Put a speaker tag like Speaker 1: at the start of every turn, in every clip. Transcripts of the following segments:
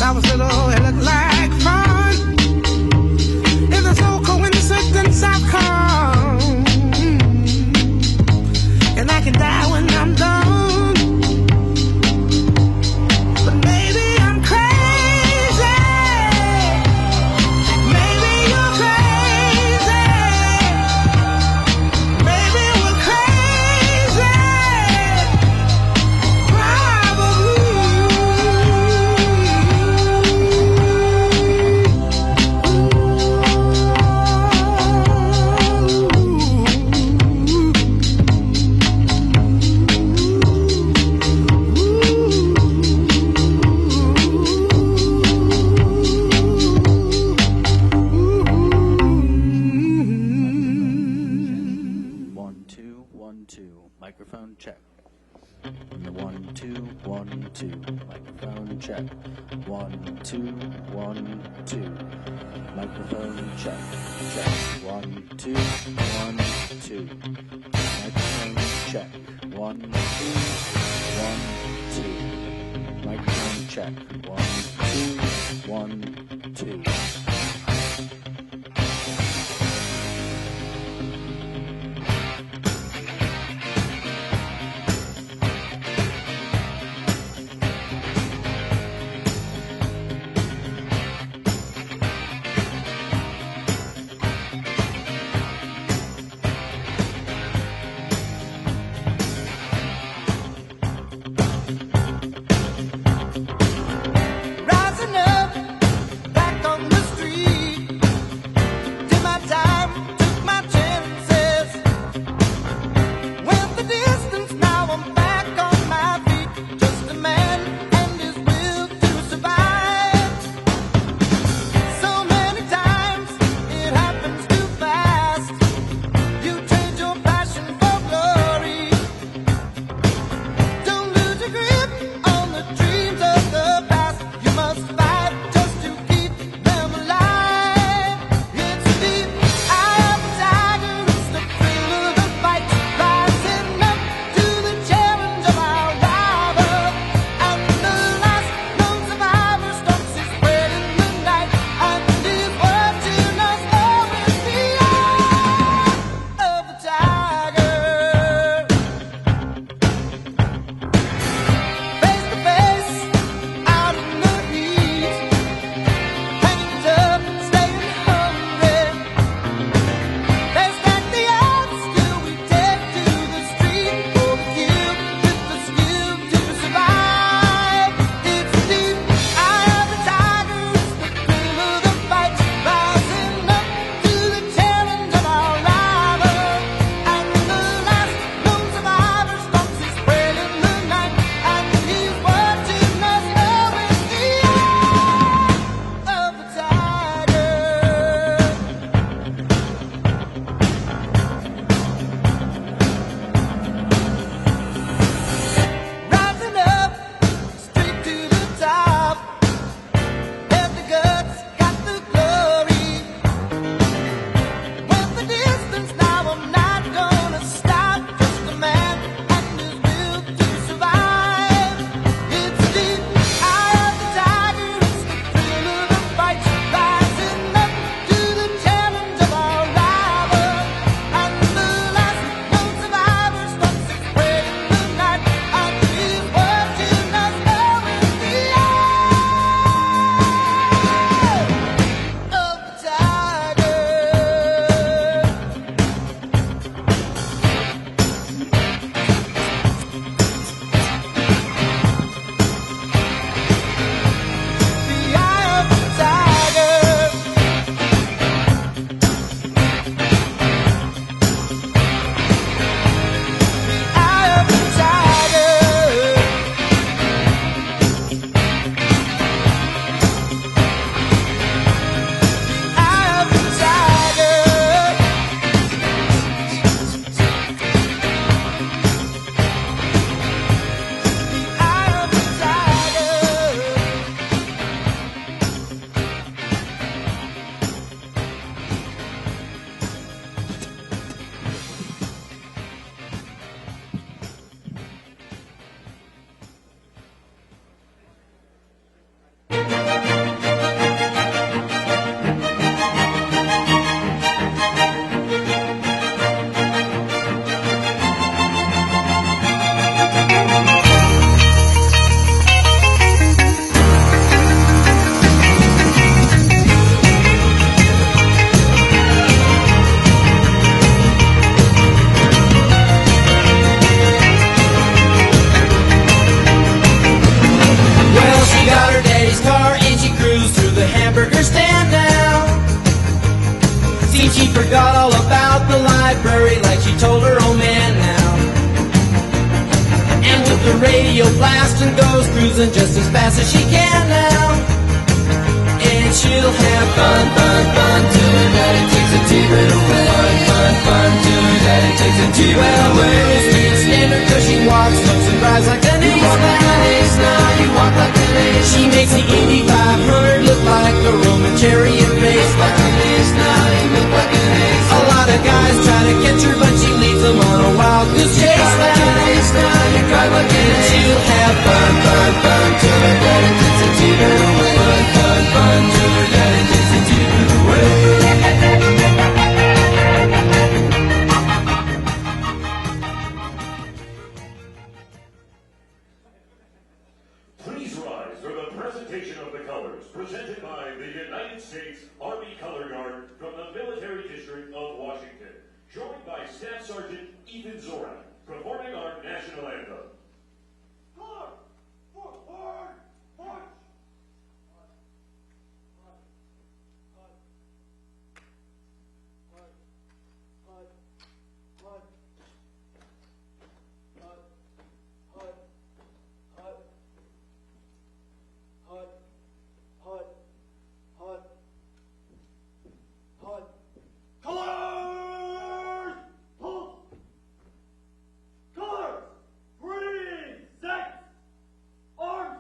Speaker 1: I was little, it looked like fun. It's no coincidence I've come, and I can die when I'm done. But maybe I'm crazy. Maybe you're crazy. Maybe we're crazy.
Speaker 2: Microphone check. 1 2 1 2. Microphone check. 1 2 1 2. Microphone check. Check. 1 2 1 2. Microphone check. 1 2 1 2. Microphone check. 1 2 1 2.
Speaker 1: Rising up back on the street.
Speaker 3: cruising just as fast as she can now. And she'll have fun, fun, fun till her daddy takes a T-bird away. Fun, fun, fun till her daddy takes a T-bird away. Speed standard 'cause she walks, looks and drives like an ace. You walk like an ace now, you walk like an ace. She makes the Indy 500 look like a Roman chariot race. Like an ace now, you look like an ace. A lot of guys try to catch her, but she leads them on a wild goose chase. You drive like an ace now, you drive like an ace. She'll have fun, fun, fun till her daddy takes a T-bird away. Fun, fun, fun till her daddy takes a T-bird away.
Speaker 4: Please rise for the presentation of the colors presented by the United States Army Color Guard from the Military District of Washington, joined by Staff Sergeant Ethan Zorak, performing our national anthem. Color, forward, march! Colors! Halt! Colors! Free! Set! Arms!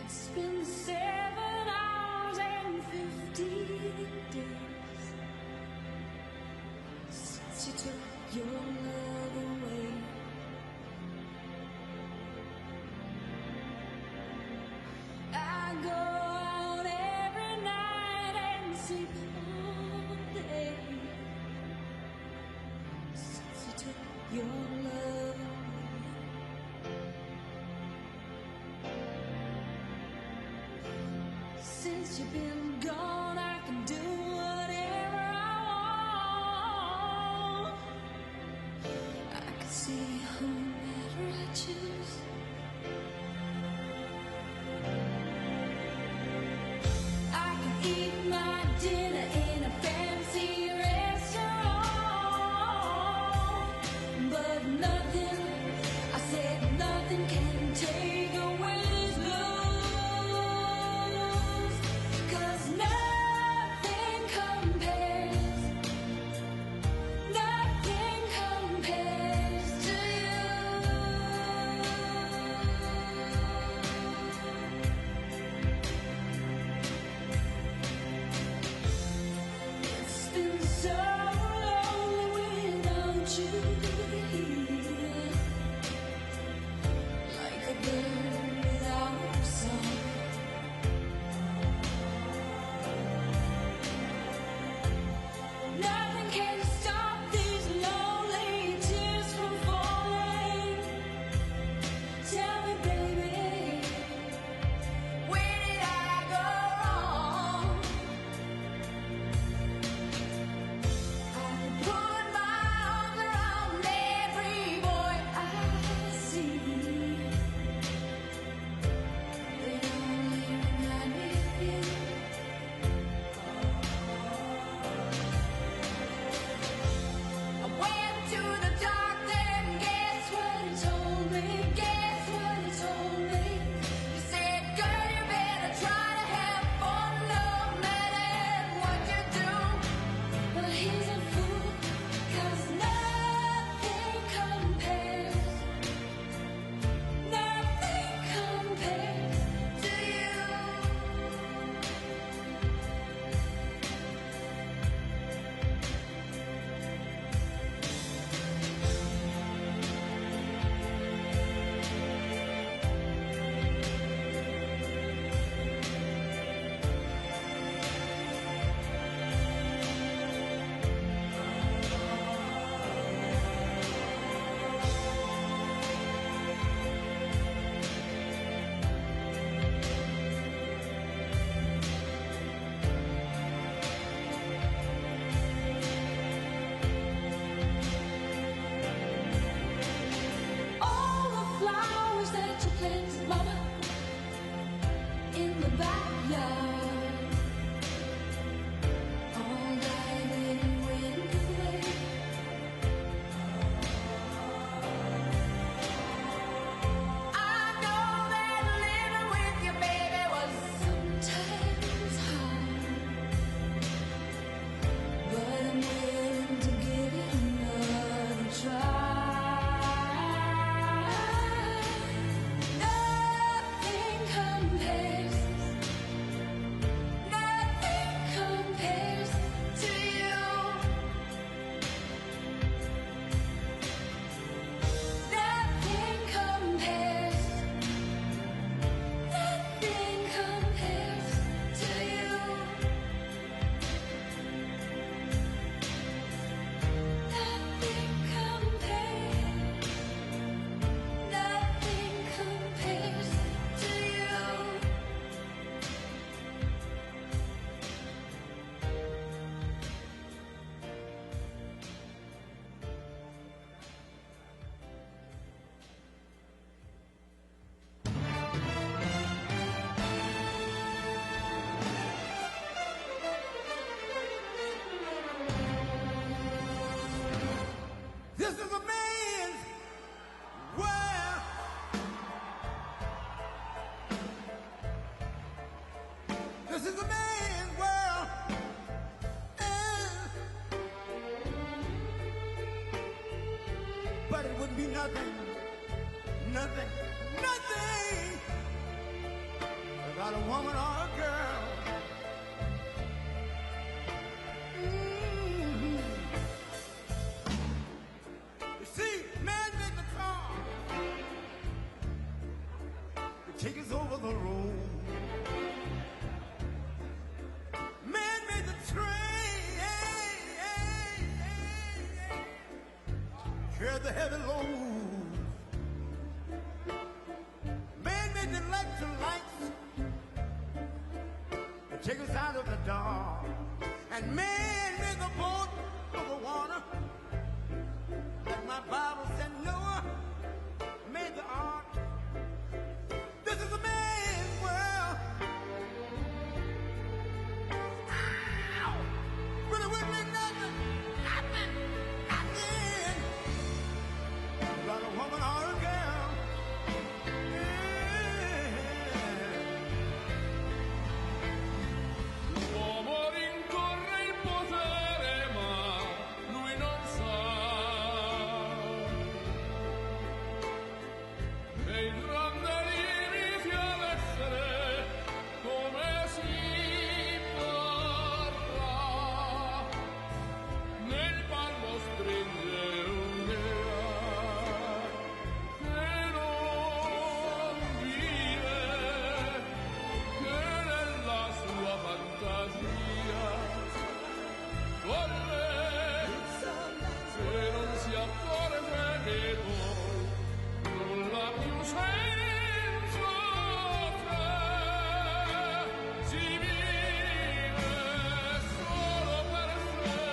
Speaker 3: It's been 7 hours and 50 days since you took your love away. I go out every night and sleep all day since you took your love away. Since you've been gone, I can do whatever I want. I can see whomever I choose. I can eat my dinner in a fancy restaurant, but nothing, I said nothing can take away these blues, 'cause nothing compares to you. It's been so lonely without you here, like a bird without a song. Nothing can stop these lonely tears from falling. Tell me, baby, where did I go wrong? I put my arms around every boy I see. They only remind me of you. I went to the doctor and guess what he told me? Guess what he told me? He said, girl, you better try to have fun no matter what you do. But he's a fool, 'cause nothing compares to you. All the flowers that you planted, mama, in the backyard, all died when you went away. I know that living with you, baby, was sometimes hard, but I'm willing to give it another try. Nothing compares to you. Nothing compares to you. Nothing compares to you.
Speaker 1: This is a man's world. This is a man's world. But it would be nothing about a woman or a girl. You see, man made the car to take us over the road. Man made the train, carry the heavy load. Man made the electric lights to take us out of the dark. And man made the boat for the water. Like my Bible said, Noah made the ark. This is a man's world. Ow! But it wouldn't be nothing about a woman or a girl.
Speaker 5: L'uomo rincorre il potere, ma lui non sa. E il grande limite all'essere, come si parla. Nel palmo stringe un'idea che non vive, che nella sua fantasia corre, se non si accorge che poi nulla più senza te, si vive solo per sé.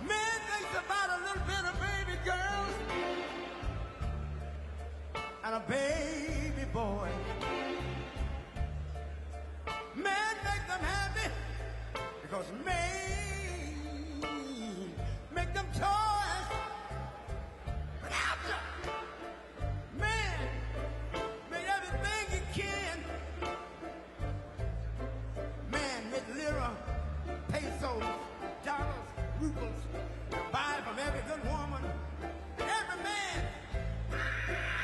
Speaker 1: Man thinks about a little bit of baby girls and a baby boy. Man make them happy because man make them toys. But after man made everything he can. Man made lira, pesos, dollars, rubles, buy from every good woman, every man.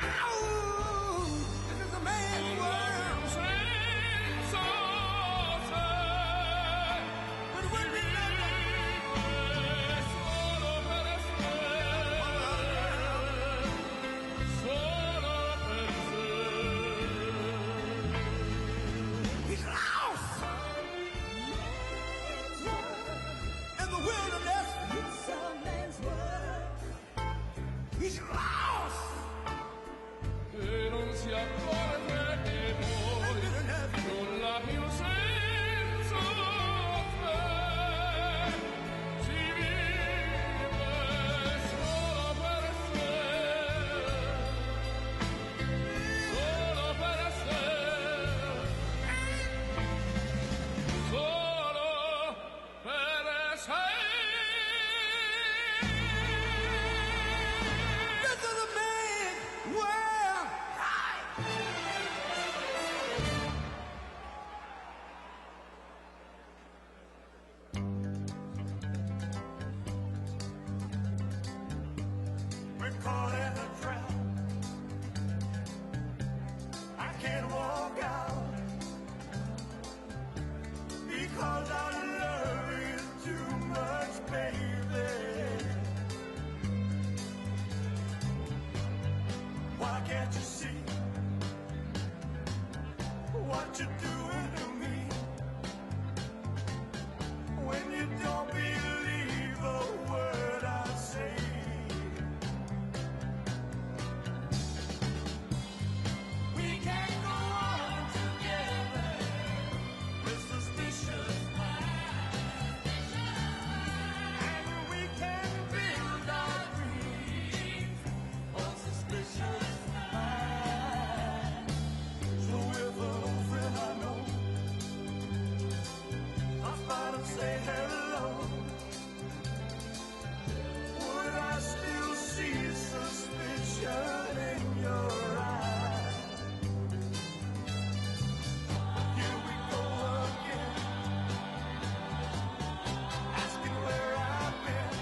Speaker 1: Ow! This is a man's world.
Speaker 5: Senza te,
Speaker 1: But it wouldn't be nothing.
Speaker 5: solo per sé, solo per sé.
Speaker 1: He's lost in the wilderness. He's lost.
Speaker 5: E non si accorge che poi nulla più senza te, si vive solo per sé, solo per sé, solo per sé.
Speaker 1: This is a man's world.
Speaker 6: We're caught in a trap. I can't walk out because our love is too much, baby. Why can't you see what you're doing to me when you don't believe a word I say? We can't go on together with suspicious minds, and we can build our dreams on suspicious minds. So if an old friend I know stops by to say hello, would I still see suspicion in your eyes? Here we go again, asking where I've been.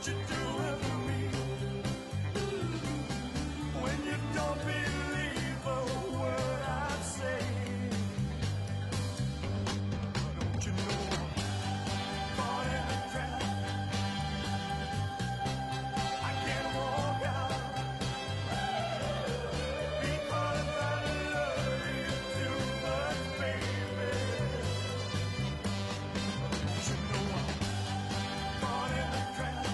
Speaker 6: what you're doing to me. When you don't believe a word I say, don't you know I'm caught in a trap? I can't walk out because I love you too much, baby. Don't you know I'm caught in a trap?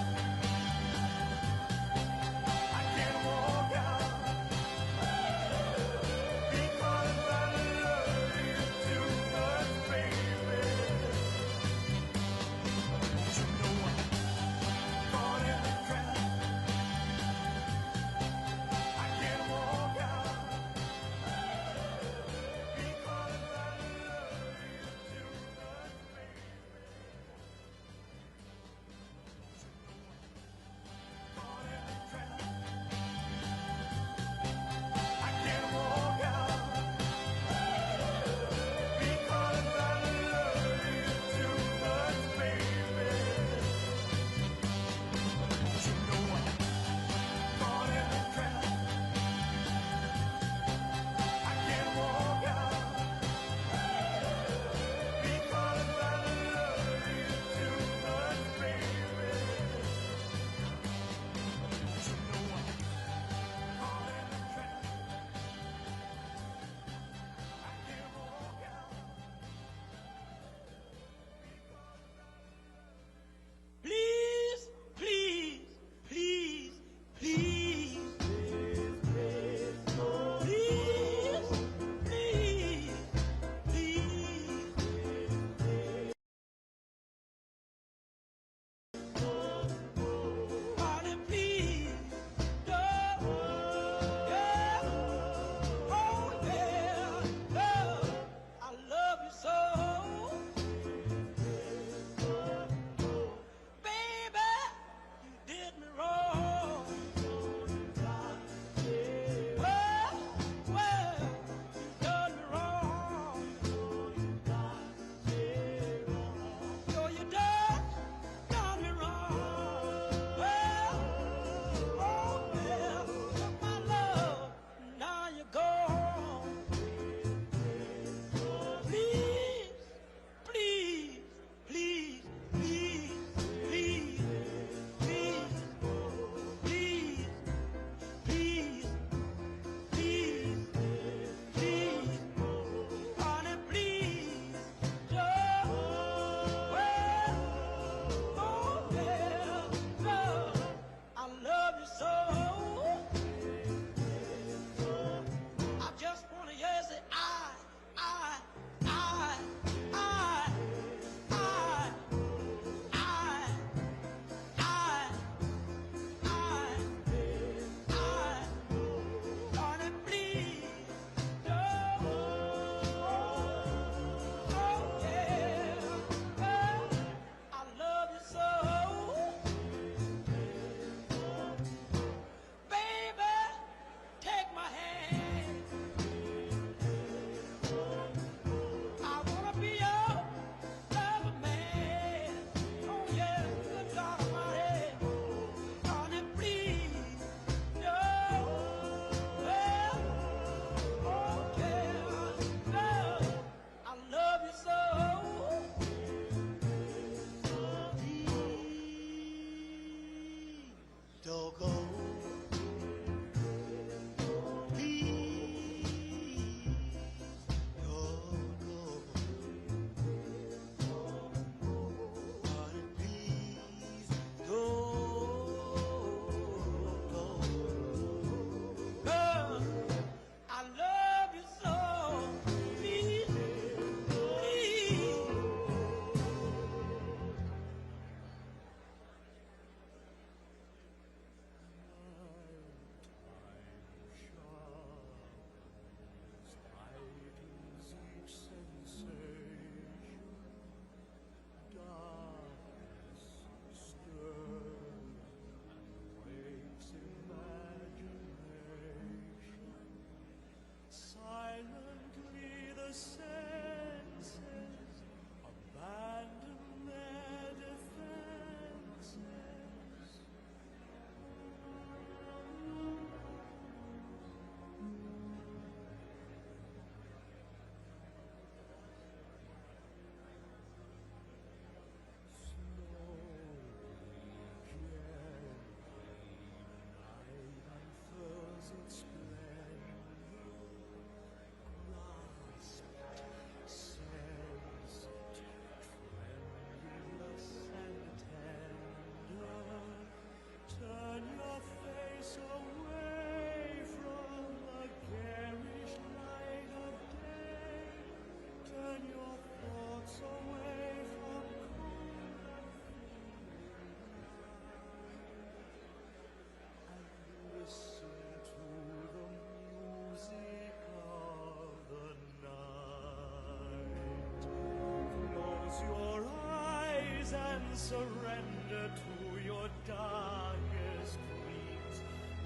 Speaker 6: rise and surrender to your darkest dreams.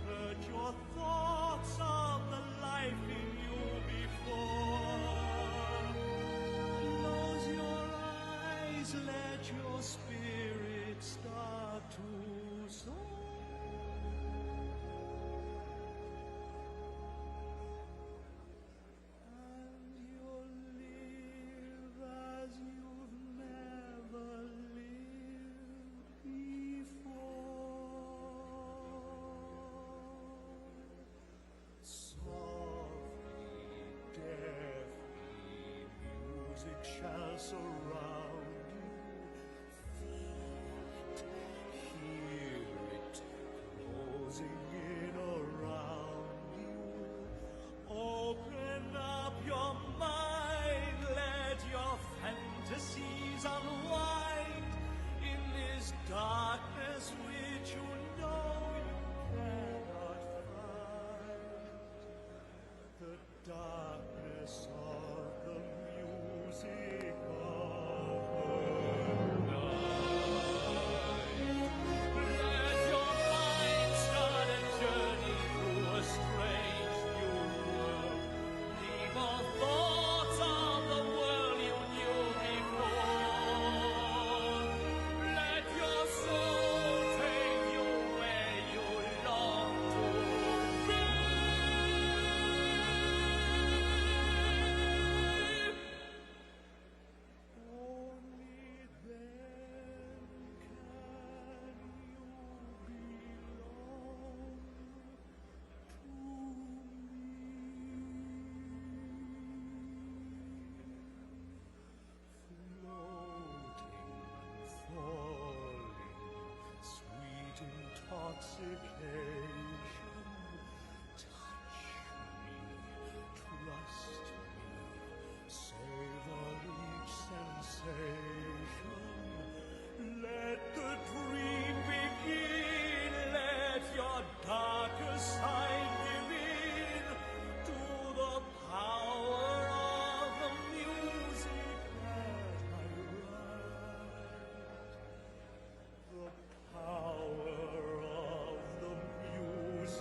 Speaker 6: Purge your thoughts of the life in you before. Close your eyes, let your spirit start to soar. And you'll live as you've never lived before. Softly, deftly, music shall surround you. Feel it, closing in around you. Open up your mind, let your fantasies unwind in this darkness which you know you cannot find. The darkness of the music of the night. Let your mind start a journey through a strange new world. Leave all thoughts of the world you knew before. Let your soul take you where you long to be. Only then can you belong to me. Floating, falling, sweet intoxication. Touch me, trust me, savor each sensation. Let the dream begin, let your darker side give in to the power of the music that I write. The power of the music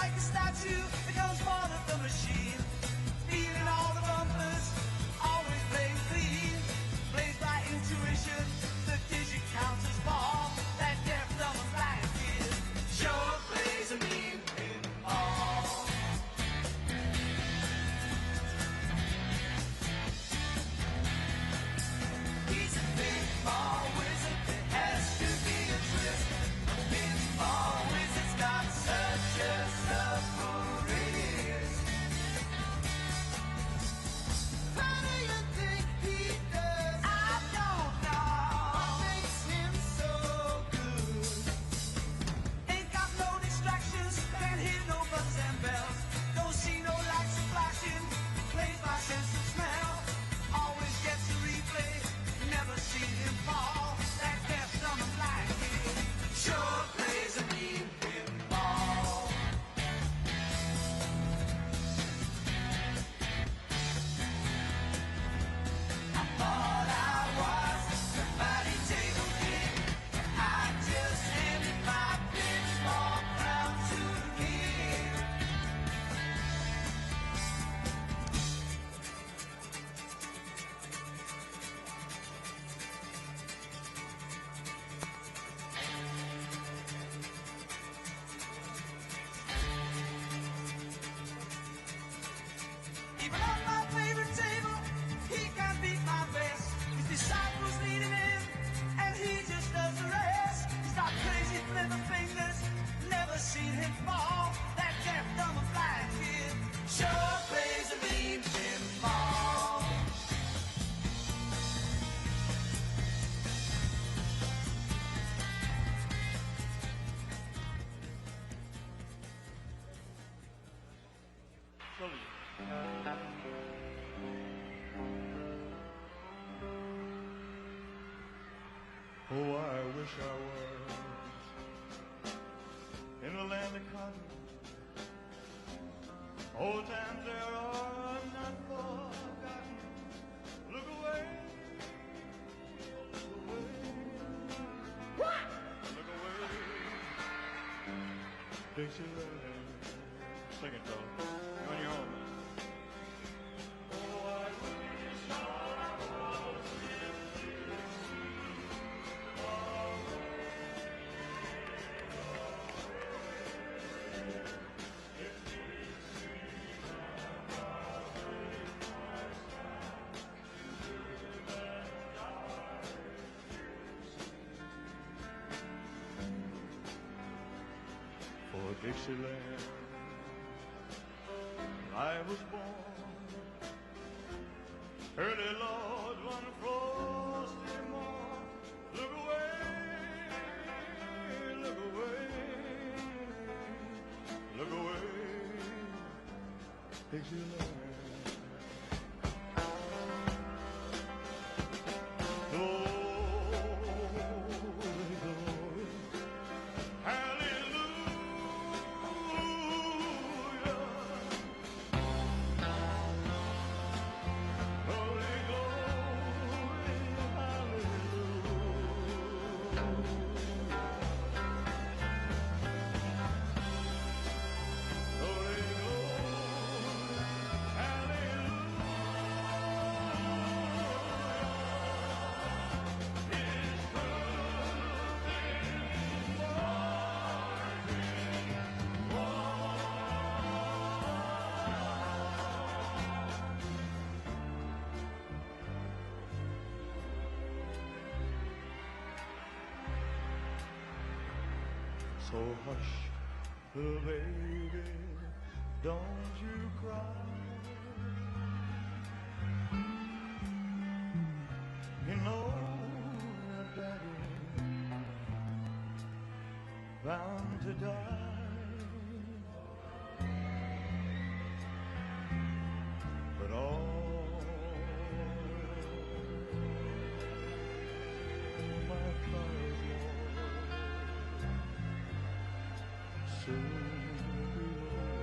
Speaker 1: like a statue, becomes part of the machine. Feeling all the bumpers, always playing clean. Plays by intuition, the digit counters fall. That deaf, dumb, and blind kid sure plays a mean pinball. He's a pinball wizard, there has to be a twist. A pinball wizard's got such a submarine. How do you think he does? I don't know. What makes him so good? Ain't got no distractions, can't hear no buttons and bells. Don't see no lights flashing, plays by sense of smell. Always gets a replay, never seen him fall. That deaf, dumb, and blind kid sure plays a mean pinball. I thought I was the mighty table king. I just handed my pinball crown to the king. Even on my favorite table, he can't beat my best. His disciples lead him in, and he just does the rest. He's got crazy flipper fingers, never seen him fall. That deaf, dumb, and blind kid sure plays a mean pinball.
Speaker 7: Oh, I wish I was in the land of cotton. Old times there are not forgotten. Look away, look away, look away. Dixieland, sing it, fellas, on your own. Oh, I wish I was for Dixieland I was born. Early Lord, one frosty morn. Look away, look away, look away, Dixieland. Glory, glory, hallelujah. Glory, glory, hallelujah. Glory, glory, hallelujah. It's so hush, little baby, don't you cry. You know that daddy bound to die, but all my trials, Lord, soon be over.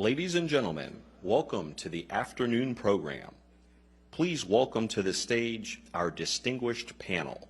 Speaker 8: Ladies and gentlemen, welcome to the afternoon program. Please welcome to the stage our distinguished panel.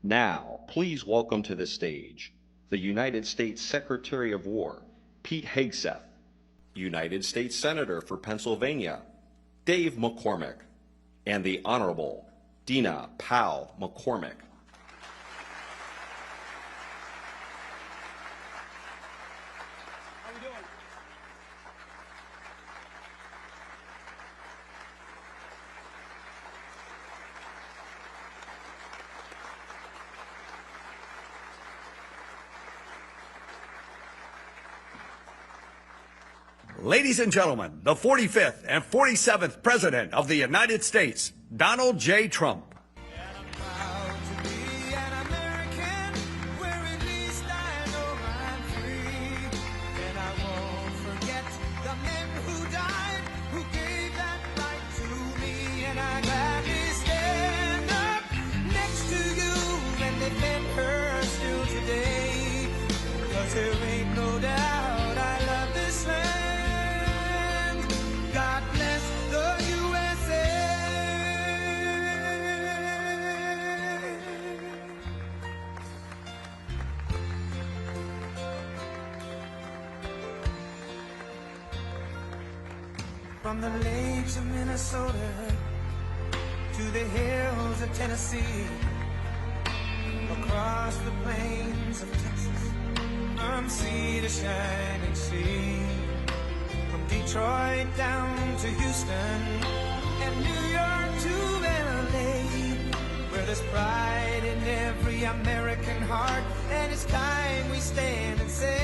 Speaker 8: Now, please welcome to the stage the United States Secretary of War, Pete Hegseth, United States Senator for Pennsylvania, Dave McCormick, and the Honorable Dina Powell McCormick.
Speaker 9: How we doing?
Speaker 10: Ladies and gentlemen, the 45th and 47th President of the United States, Donald J. Trump.
Speaker 1: There ain't no doubt I love this land. God bless the USA. From the lakes of Minnesota to the hills of Tennessee, across the plains of Texas, from sea to shining sea, from Detroit down to Houston and New York to LA, where there's pride in every American heart, and it's time we stand and say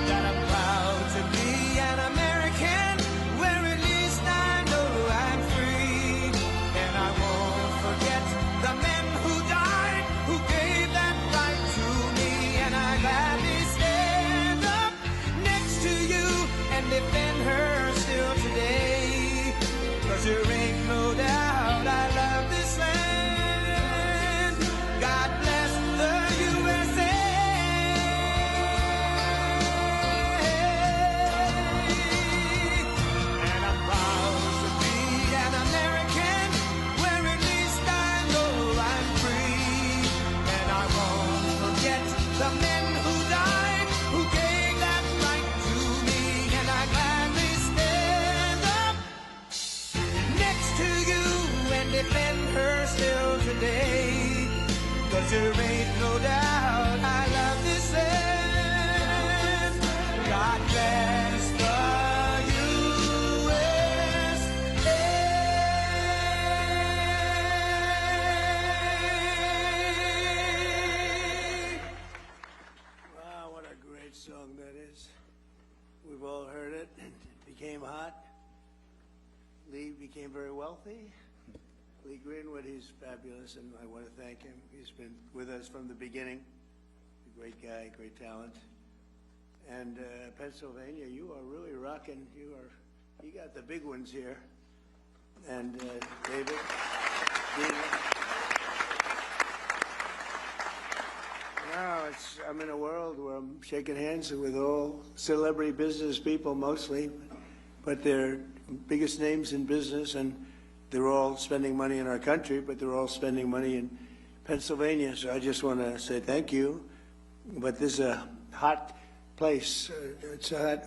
Speaker 1: that I'm proud to be an American, where at least I know I'm free, and I won't forget the men who died, who gave that right to me, and I gladly stand up next to you and defend her still today, 'cause there ain't no doubt I love this land. God bless the USA. And I'm proud to be an American, where at least I know I'm free, and I won't forget the men who died, who gave that right to me, and I gladly stand up next to you and defend her still today, 'cause there ain't no doubt I love this land. God bless We've all heard it. It became hot. Lee became very wealthy. Lee Greenwood, he's fabulous, and I want to thank him. He's been with us from the beginning. A great guy, great talent. And Pennsylvania, you are really rocking. You got the big ones here. And David, Dina. Now I'm in a world where I'm shaking hands with all celebrity business people mostly, but they're biggest names in business, and they're all spending money in our country, but they're all spending money in Pennsylvania. So I just want to say thank you. But this is a hot place.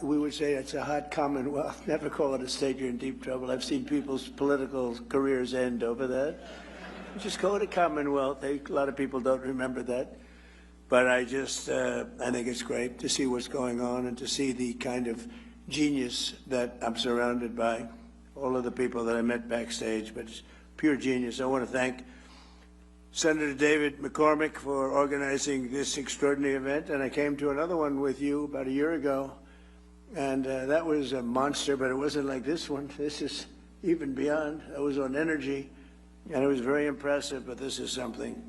Speaker 1: We would say it's a hot commonwealth. Never call it a state, you're in deep trouble. I've seen people's political careers end over that. Just call it a commonwealth. A lot of people don't remember that. But I think it's great to see what's going on and to see the kind of genius that I'm surrounded by. All of the people that I met backstage, but it's pure genius. I want to thank Senator David McCormick for organizing this extraordinary event, and I came to another one with you about a year ago, and that was a monster, but it wasn't like this one. This is even beyond. I was on energy, and it was very impressive, but this is something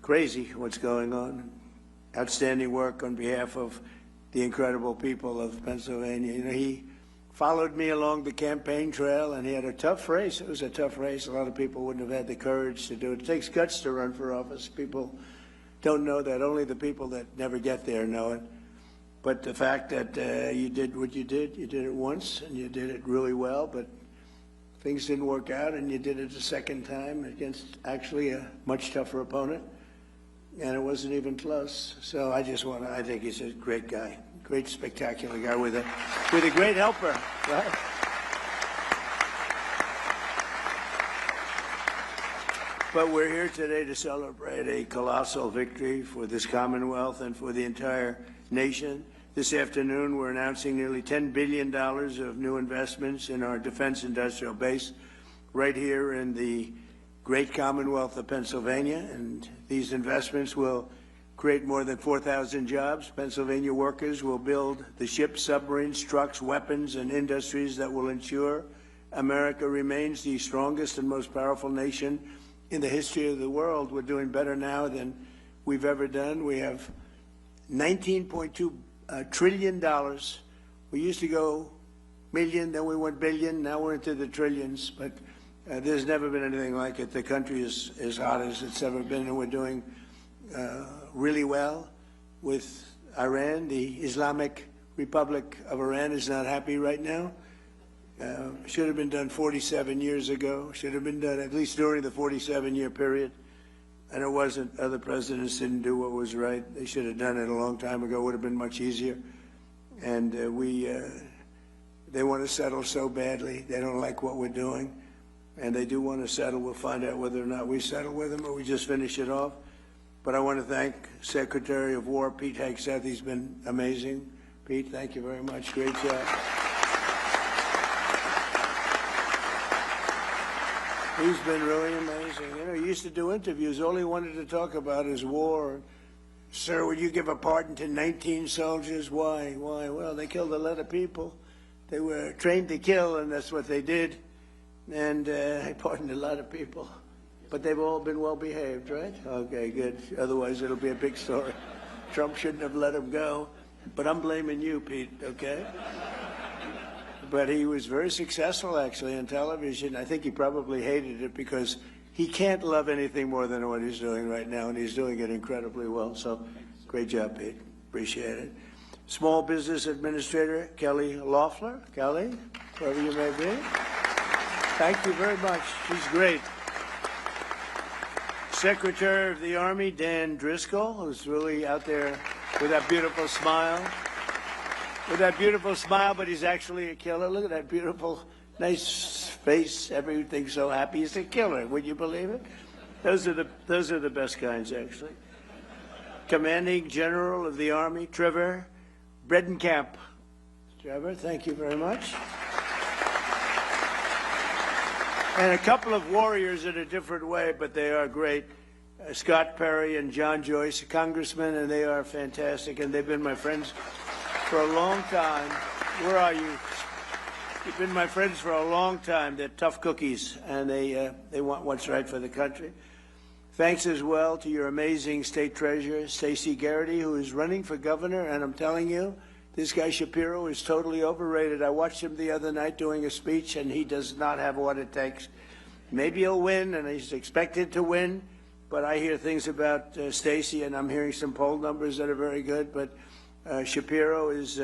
Speaker 1: crazy what's going on. Outstanding work on behalf of the incredible people of Pennsylvania. You know, he followed me along the campaign trail, and he had a tough race. It was a tough race. A lot of people wouldn't have had the courage to do it. It takes guts to run for office. People don't know that. Only the people that never get there know it. But the fact that you did what you did it once, and you did it really well, but things didn't work out, and you did it a second time against actually a much tougher opponent, and it wasn't even close. So I think he's a great guy. Great, spectacular guy with a great helper, right? But we're here today to celebrate a colossal victory for this Commonwealth and for the entire nation. This afternoon, we're announcing nearly $10 billion of new investments in our defense industrial base right here in the great Commonwealth of Pennsylvania, and these investments will create more than 4,000 jobs. Pennsylvania workers will build the ships, submarines, trucks, weapons, and industries that will ensure America remains the strongest and most powerful nation in the history of the world. We're doing better now than we've ever done. We have $19.2 trillion. We used to go million, then we went billion, now we're into the trillions, but there's never been anything like it. The country is as hot as it's ever been, and we're doing really well with Iran. The Islamic Republic of Iran is not happy right now. Should have been done 47 years ago. Should have been done at least during the 47-year period. And it wasn't. Other presidents didn't do what was right. They should have done it a long time ago. It would have been much easier. And they want to settle so badly. They don't like what we're doing. And they do want to settle. We'll find out whether or not we settle with them or we just finish it off. But I want to thank Secretary of War Pete Hegseth. He's been amazing. Pete, thank you very much. Great job. He's been really amazing. You know, he used to do interviews. All he wanted to talk about is war. Sir, would you give a pardon to 19 soldiers? Why? Why? Well, they killed a lot of people. They were trained to kill, and that's what they did. And I pardoned a lot of people. But they've all been well behaved, right? Okay, good. Otherwise, it'll be a big story. Trump shouldn't have let him go. But I'm blaming you, Pete, okay? But he was very successful, actually, on television. I think he probably hated it because he can't love anything more than what he's doing right now, and he's doing it incredibly well. So great job, Pete. Appreciate it. Small Business Administrator Kelly Loeffler. Kelly, wherever you may be. Thank you very much. She's great. Secretary of the Army, Dan Driscoll, who's really out there with that beautiful smile. With that beautiful smile, but he's actually a killer. Look at that beautiful, nice face. Everything's so happy. He's a killer. Would you believe it? Those are the best kinds, actually. Commanding General of the Army, Trevor Bredenkamp. Trevor, thank you very much. And a couple of warriors in a different way, but they are great. Scott Perry and John Joyce, congressmen, and they are fantastic, and they've been my friends for a long time.
Speaker 11: Where are you? You've been my friends for a long time. They're tough cookies, and they want what's right for the country. Thanks as well to your amazing state treasurer, Stacey Garrity, who is running for governor, and I'm telling you, this guy Shapiro is totally overrated. I watched him the other night doing a speech, and he does not have what it takes. Maybe he'll win, and he's expected to win, but I hear things about Stacey, and I'm hearing some poll numbers that are very good, but Shapiro is,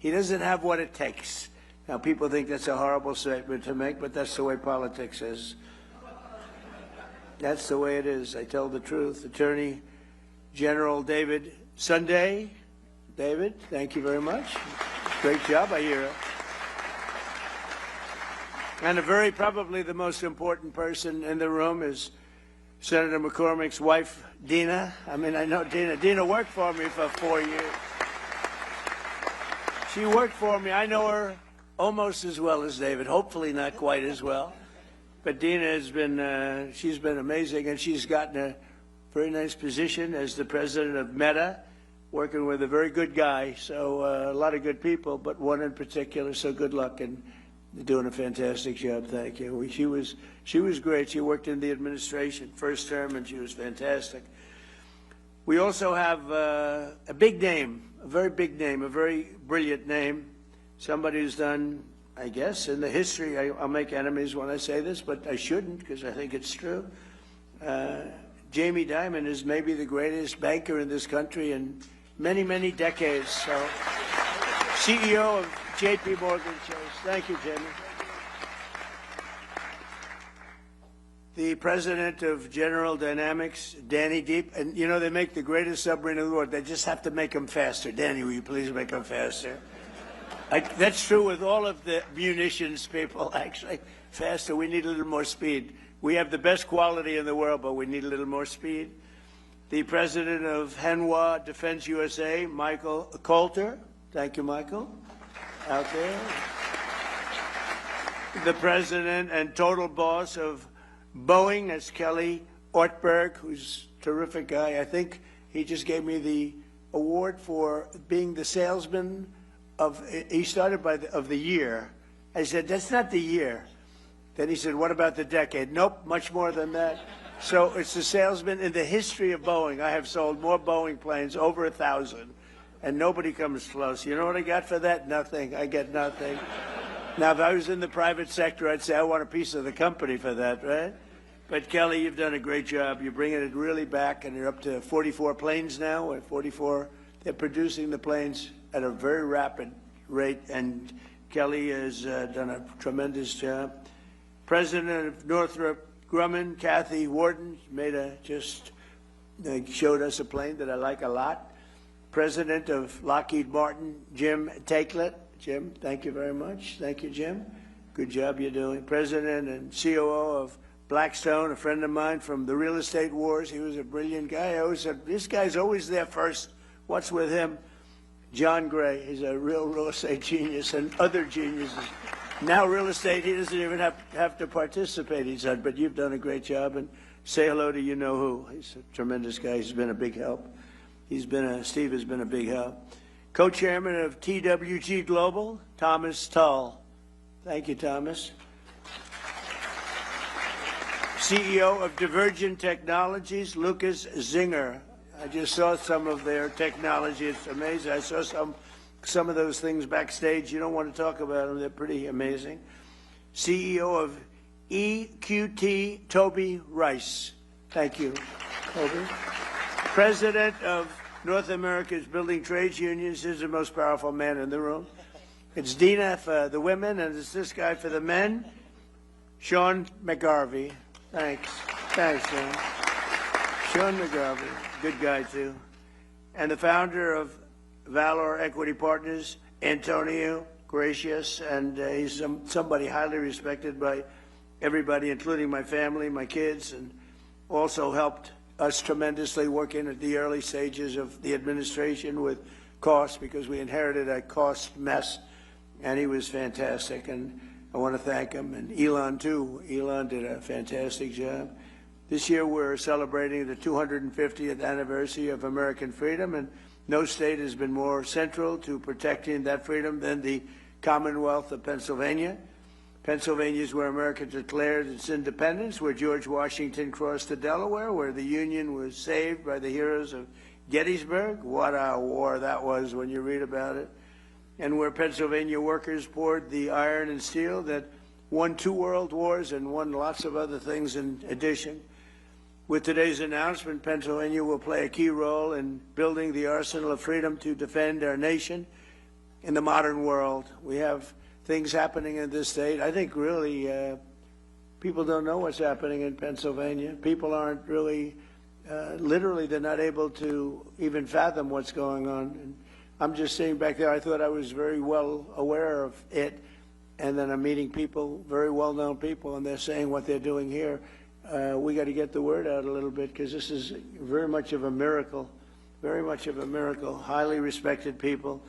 Speaker 11: he doesn't have what it takes. Now, people think that's a horrible statement to make, but that's the way politics is. That's the way it is. I tell the truth. Attorney General David Sunday. David, thank you very much. Great job, I hear. And probably the most important person in the room is Senator McCormick's wife, Dina. I mean, I know Dina. Dina worked for me for 4 years. She worked for me. I know her almost as well as David, hopefully not quite as well. But Dina has been, she's been amazing, and she's gotten a very nice position as the president of Meta, working with a very good guy. So a lot of good people, but one in particular, so good luck, and you're doing a fantastic job. Thank you. She was great. She worked in the administration, first term, and she was fantastic. We also have a big name, a very big name, a very brilliant name, somebody who's done, I guess, in the history, I'll make enemies when I say this, but I shouldn't because I think it's true. Jamie Dimon is maybe the greatest banker in this country in many, many decades. So, CEO of J.P. Morgan Chase. Thank you, Jamie. The president of General Dynamics, Danny Deep, and you know they make the greatest submarine in the world. They just have to make them faster. Danny, will you please make them faster? That's true with all of the munitions people, actually. Faster, we need a little more speed. We have the best quality in the world, but we need a little more speed. The president of Hanwha Defense USA, Michael Coulter. Thank you, Michael. Out there. The president and total boss of Boeing, that's Kelly Ortberg, who's a terrific guy. I think he just gave me the award for being the salesman he started of the year. I said, that's not the year. Then he said, what about the decade? Nope, much more than that. So it's the salesman in the history of Boeing. I have sold more Boeing planes, over 1,000, and nobody comes close. You know what I got for that? Nothing. I get nothing. Now, if I was in the private sector, I'd say I want a piece of the company for that, right? But Kelly, you've done a great job. You're bringing it really back, and you're up to 44 planes now. At 44, they're producing the planes at a very rapid rate, and Kelly has done a tremendous job. President of Northrop Grumman, Kathy Warden, showed us a plane that I like a lot. President of Lockheed Martin, Jim Takelet. Jim, thank you very much. Thank you, Jim. Good job you're doing. President and COO of Blackstone, a friend of mine from the real estate wars. He was a brilliant guy. I always said, this guy's always there first. What's with him? John Gray, he's a real estate genius, and other geniuses. Now real estate, he doesn't even have to participate, he said, but you've done a great job, and say hello to you-know-who. He's a tremendous guy. He's been a big help. Steve has been a big help. Co-chairman of TWG Global, Thomas Tull. Thank you, Thomas. CEO of Divergent Technologies, Lucas Zinger. I just saw some of their technology. It's amazing. I saw some of those things backstage. You don't want to talk about them. They're pretty amazing. CEO of EQT, Toby Rice. Thank you, Toby. President of North America's Building Trades Unions. Is the most powerful man in the room. It's Dina for the women, and it's this guy for the men. Sean McGarvey. Thanks. Thanks, Sean. Sean McGarvey. Good guy, too. And the founder of Valor Equity Partners, Antonio Gracious, and he's somebody highly respected by everybody, including my family, my kids, and also helped us tremendously working at the early stages of the administration with costs, because we inherited a cost mess, and he was fantastic, and I want to thank him, and Elon, too. Elon did a fantastic job. This year we're celebrating the 250th anniversary of American freedom, and No state has been more central to protecting that freedom than the Commonwealth of Pennsylvania. Pennsylvania is where America declared its independence, where George Washington crossed to Delaware, where the Union was saved by the heroes of Gettysburg. What a war that was when you read about it. And where Pennsylvania workers poured the iron and steel that won 2 world wars and won lots of other things in addition. With today's announcement, Pennsylvania will play a key role in building the arsenal of freedom to defend our nation in the modern world. We have things happening in this state. I think really people don't know what's happening in Pennsylvania. People aren't really, literally, they're not able to even fathom what's going on. And I'm just sitting back there. I thought I was very well aware of it. And then I'm meeting people, very well-known people, and they're saying what they're doing here. We got to get the word out a little bit because this is very much of a miracle, very much of a miracle. Highly respected people.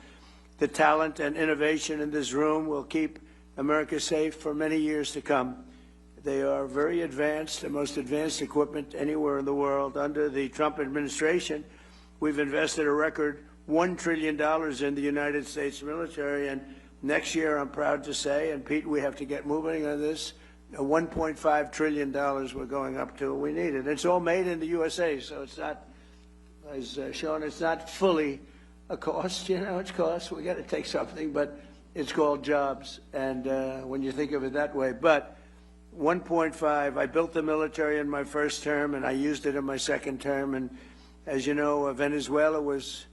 Speaker 11: The talent and innovation in this room will keep America safe for many years to come. They are very advanced, the most advanced equipment anywhere in the world. Under the Trump administration, we've invested a record $1 trillion in the United States military, and next year, I'm proud to say, and Pete, we have to get moving on this, $1.5 trillion we're going up to. We need it. It's all made in the USA, so it's not, as shown, it's not fully a cost. You know, it's cost. We got to take something, but it's called jobs, and when you think of it that way. But 1.5, I built the military in my first term, and I used it in my second term, and as you know, Venezuela was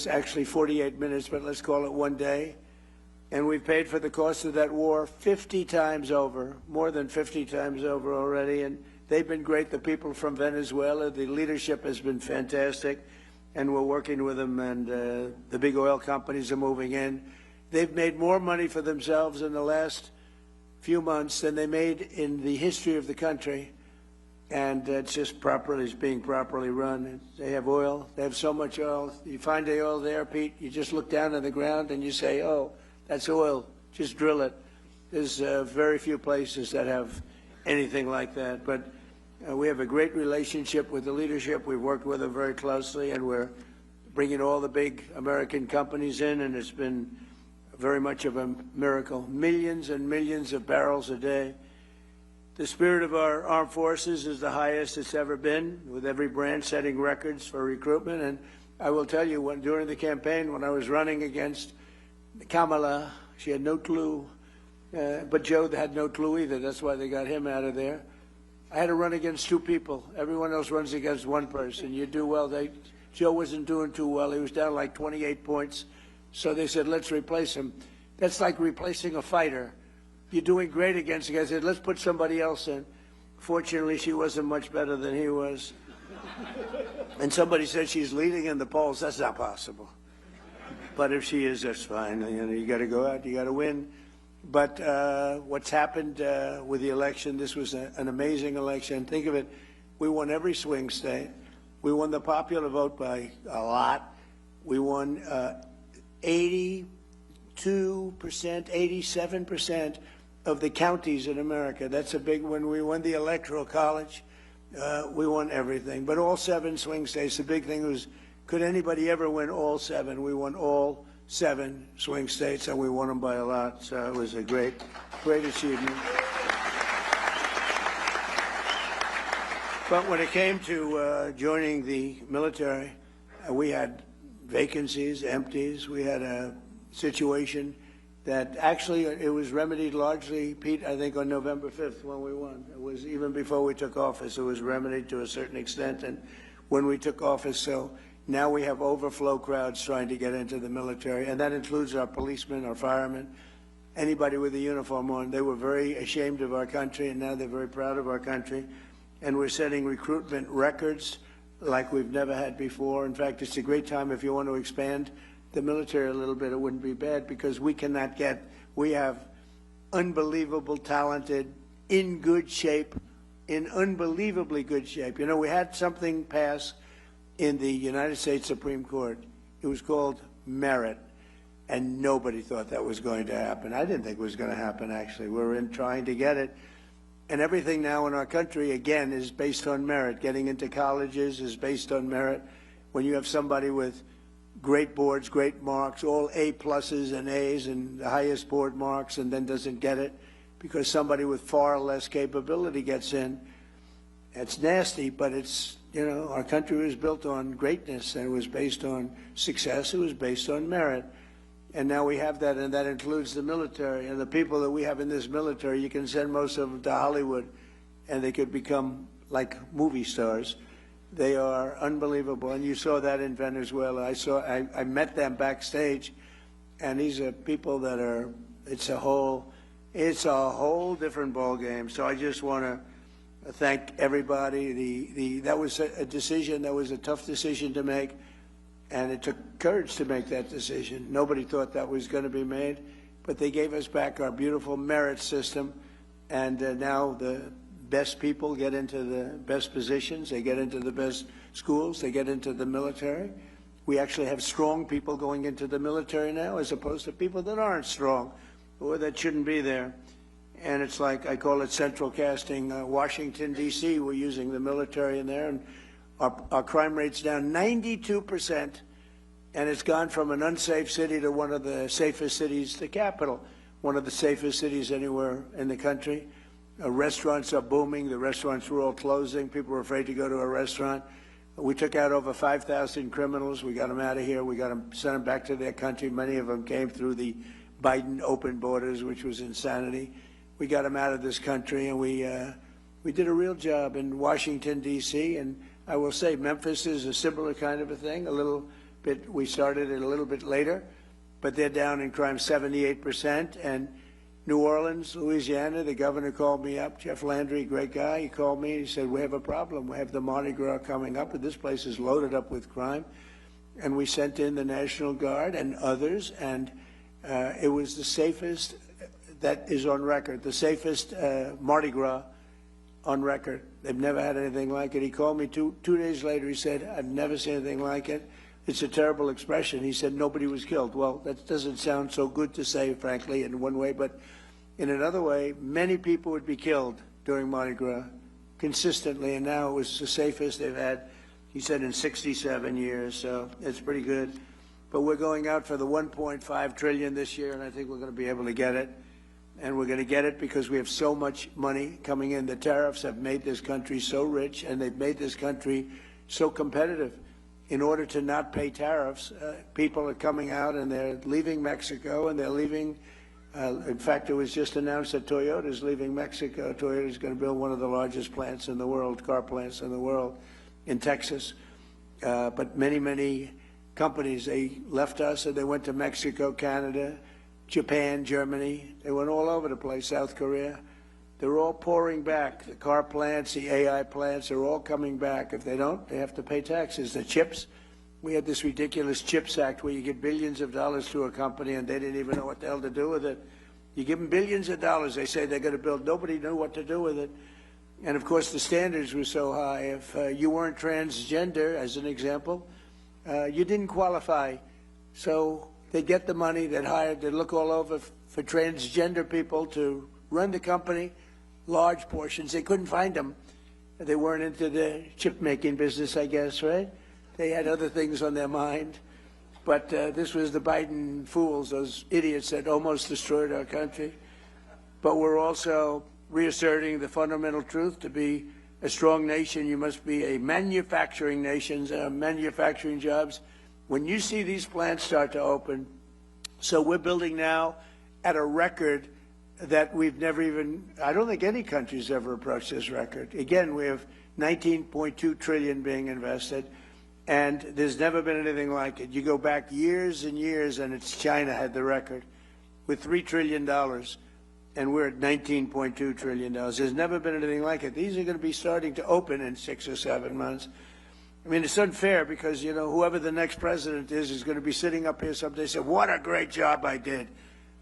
Speaker 11: actually 48 minutes, but let's call it 1 day. And we've paid for the cost of that war 50 times over, more than 50 times over already. And they've been great, the people from Venezuela. The leadership has been fantastic, and we're working with them, and the big oil companies are moving in. They've made more money for themselves in the last few months than they made in the history of the country. And it's just it's being properly run. They have oil. They have so much oil. You find the oil there, Pete, you just look down on the ground and you say, oh, that's oil. Just drill it. There's very few places that have anything like that. But we have a great relationship with the leadership. We've worked with them very closely, and we're bringing all the big American companies in, and it's been very much of a miracle. Millions and millions of barrels a day. The spirit of our armed forces is the highest it's ever been, with every branch setting records for recruitment. And I will tell you, during the campaign, when I was running against Kamala, she had no clue, but Joe had no clue either. That's why they got him out of there. I had to run against 2 people. Everyone else runs against 1 person. You do well. Joe wasn't doing too well. He was down like 28 points. So they said, let's replace him. That's like replacing a fighter. You're doing great against the guy. I said, let's put somebody else in. Fortunately, she wasn't much better than he was. And somebody said she's leading in the polls. That's not possible. But if she is, that's fine. You know, you got to go out, you got to win. But what's happened with the election, this was an amazing election. Think of it, we won every swing state. We won the popular vote by a lot. We won 82%, 87% of the counties in America. That's a big one. We won the Electoral College. We won everything. But all 7 swing states, the big thing was, could anybody ever win all 7? We won all 7 swing states, and we won them by a lot. So it was a great, great achievement. But when it came to joining the military, we had vacancies, empties. We had a situation that actually it was remedied largely, Pete, I think on November 5th when we won. It was even before we took office, it was remedied to a certain extent. And when we took office, so now we have overflow crowds trying to get into the military, and that includes our policemen, our firemen, anybody with a uniform on. They were very ashamed of our country, and now they're very proud of our country. And we're setting recruitment records like we've never had before. In fact, it's a great time if you want to expand the military a little bit. It wouldn't be bad because we have unbelievable talented, in good shape, in unbelievably good shape. You know, we had something pass in the United States Supreme Court. It was called merit, and nobody thought that was going to happen. I didn't think it was going to happen, actually. We're trying to get it. And everything now in our country, again, is based on merit. Getting into colleges is based on merit. When you have somebody with great boards, great marks, all A pluses and A's and the highest board marks, and then doesn't get it because somebody with far less capability gets in. It's nasty, but it's, you know, our country was built on greatness, and it was based on success, it was based on merit. And now we have that, and that includes the military. And the people that we have in this military, you can send most of them to Hollywood, and they could become like movie stars. They are unbelievable, and you saw that in Venezuela. I met them backstage, and these are people that are, it's a whole different ball game. So I just want to thank everybody. That was a decision, that was a tough decision to make, and it took courage to make that decision. Nobody thought that was going to be made, but they gave us back our beautiful merit system, and now the best people get into the best positions, they get into the best schools, they get into the military. We actually have strong people going into the military now as opposed to people that aren't strong or that shouldn't be there. And it's like, I call it central casting. Washington, D.C., we're using the military in there, and our crime rate's down 92%, and it's gone from an unsafe city to one of the safest cities, the capital, one of the safest cities anywhere in the country. Restaurants are booming. The restaurants were all closing. People were afraid to go to a restaurant. We took out over 5,000 criminals. We got them out of here. We got them, sent them back to their country. Many of them came through the Biden open borders, which was insanity. We got them out of this country, and we did a real job in Washington, D.C., and I will say Memphis is a similar kind of a thing, a little bit. We started it a little bit later, but they're down in crime 78%, and New Orleans, Louisiana, the governor called me up, Jeff Landry, great guy. He called me and he said, we have a problem. We have the Mardi Gras coming up, and this place is loaded up with crime. And we sent in the National Guard and others, and it was the safest, that is on record, the safest Mardi Gras on record. They've never had anything like it. He called me two days later. He said, I've never seen anything like it. It's a terrible expression. He said nobody was killed. Well, that doesn't sound so good to say, frankly, in one way, but in another way, many people would be killed during Mardi Gras consistently, and now it was the safest they've had, he said, in 67 years, so it's pretty good. But we're going out for the $1.5 trillion this year, and I think we're going to be able to get it. And we're going to get it because we have so much money coming in. The tariffs have made this country so rich, and they've made this country so competitive. In order to not pay tariffs, people are coming out and they're leaving Mexico, and they're leaving. In fact, it was just announced that Toyota is leaving Mexico. Toyota is going to build one of the largest plants in the world, car plants in the world, in Texas. But many, many companies, they left us and they went to Mexico, Canada, Japan, Germany. They went all over the place, South Korea. They're all pouring back. The car plants, the AI plants are all coming back. If they don't, they have to pay taxes. The chips, we had this ridiculous CHIPS Act where you give billions of dollars to a company and they didn't even know what the hell to do with it. You give them billions of dollars, they say they're going to build. Nobody knew what to do with it. And of course the standards were so high. If you weren't transgender, as an example, you didn't qualify. So they get the money, they'd hire, they'd look all over for transgender people to run the company. Large portions. They couldn't find them. They weren't into the chip-making business, I guess, right? They had other things on their mind. But this was the Biden fools, those idiots that almost destroyed our country. But we're also reasserting the fundamental truth. To be a strong nation, you must be a manufacturing nation, manufacturing jobs. When you see these plants start to open, so we're building now at a record that we've never even, I don't think any country's ever approached this record. Again, we have $19.2 trillion being invested, and there's never been anything like it. You go back years and years, and it's China had the record with $3 trillion, and we're at $19.2 trillion. There's never been anything like it. These are going to be starting to open in 6 or 7 months. I mean, it's unfair because, you know, whoever the next president is going to be sitting up here someday and say, what a great job I did.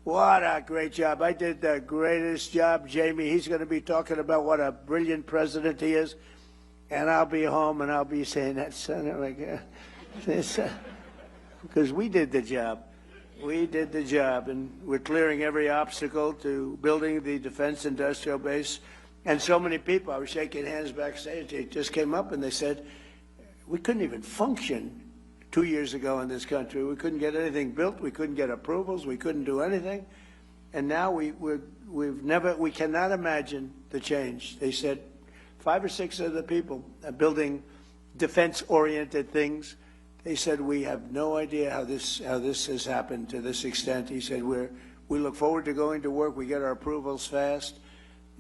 Speaker 11: What a great job. I did the greatest job, Jamie. He's going to be talking about what a brilliant president he is. And I'll be home and I'll be saying that, son, like, because we did the job. We did the job. And we're clearing every obstacle to building the defense industrial base. And so many people, I was shaking hands backstage, they just came up and they said, we couldn't even function 2 years ago in this country. We couldn't get anything built. We couldn't get approvals. We couldn't do anything. And now we cannot imagine the change. They said 5 or 6 of the people building defense-oriented things, they said, we have no idea how this has happened to this extent. He said, we look forward to going to work. We get our approvals fast.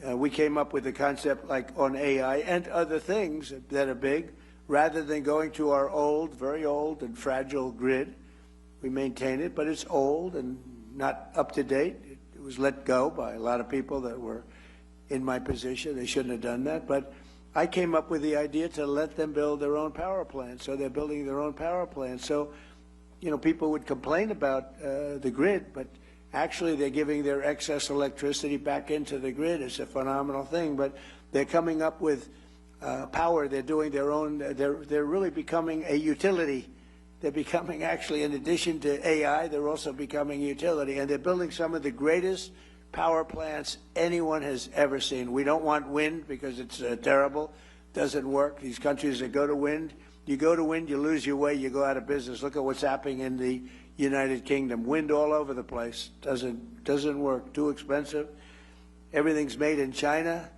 Speaker 11: We came up with a concept like on AI and other things that are big. Rather than going to our old, very old and fragile grid, we maintain it, but it's old and not up to date. It was let go by a lot of people that were in my position. They shouldn't have done that. But I came up with the idea to let them build their own power plant. So they're building their own power plant. So, you know, people would complain about the grid, but actually they're giving their excess electricity back into the grid. It's a phenomenal thing. But they're coming up with power. They're doing their own. They're really becoming a utility. They're becoming, actually, in addition to AI, they're also becoming utility. And they're building some of the greatest power plants anyone has ever seen. We don't want wind because it's terrible. Doesn't work. These countries that go to wind, you go to wind, you lose your way, you go out of business. Look at what's happening in the United Kingdom. Wind all over the place. Doesn't work. Too expensive. Everything's made in China.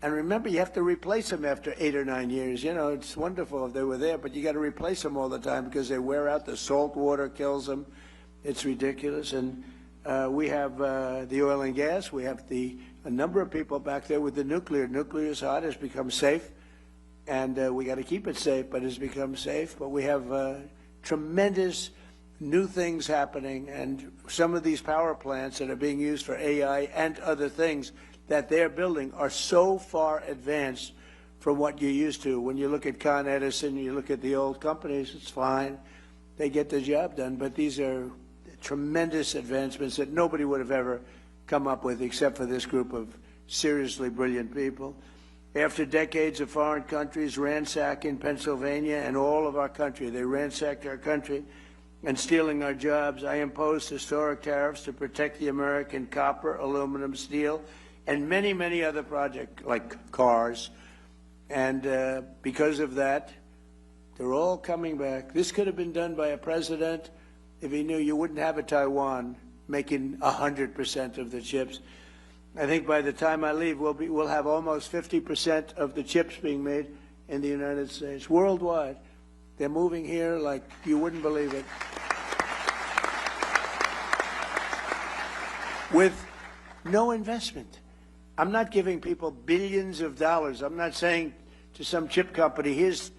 Speaker 11: And remember, you have to replace them after 8 or 9 years. You know, it's wonderful if they were there, but you got to replace them all the time because they wear out. The salt water kills them. It's ridiculous. And we have the oil and gas. We have a number of people back there with the nuclear. Nuclear is hot. It's become safe. And we got to keep it safe, but it's become safe. But we have tremendous new things happening. And some of these power plants that are being used for AI and other things that they're building are so far advanced from what you're used to. When you look at Con Edison, you look at the old companies, it's fine. They get the job done. But these are tremendous advancements that nobody would have ever come up with except for this group of seriously brilliant people. After decades of foreign countries ransacking Pennsylvania and all of our country, they ransacked our country and stealing our jobs, I imposed historic tariffs to protect the American copper, aluminum, steel, and many, many other projects like cars. And because of that, they're all coming back. This could have been done by a president if he knew you wouldn't have a Taiwan making 100% of the chips. I think by the time I leave, we'll have almost 50% of the chips being made in the United States, worldwide. They're moving here like you wouldn't believe it. With no investment. I'm not giving people billions of dollars. I'm not saying to some chip company, here's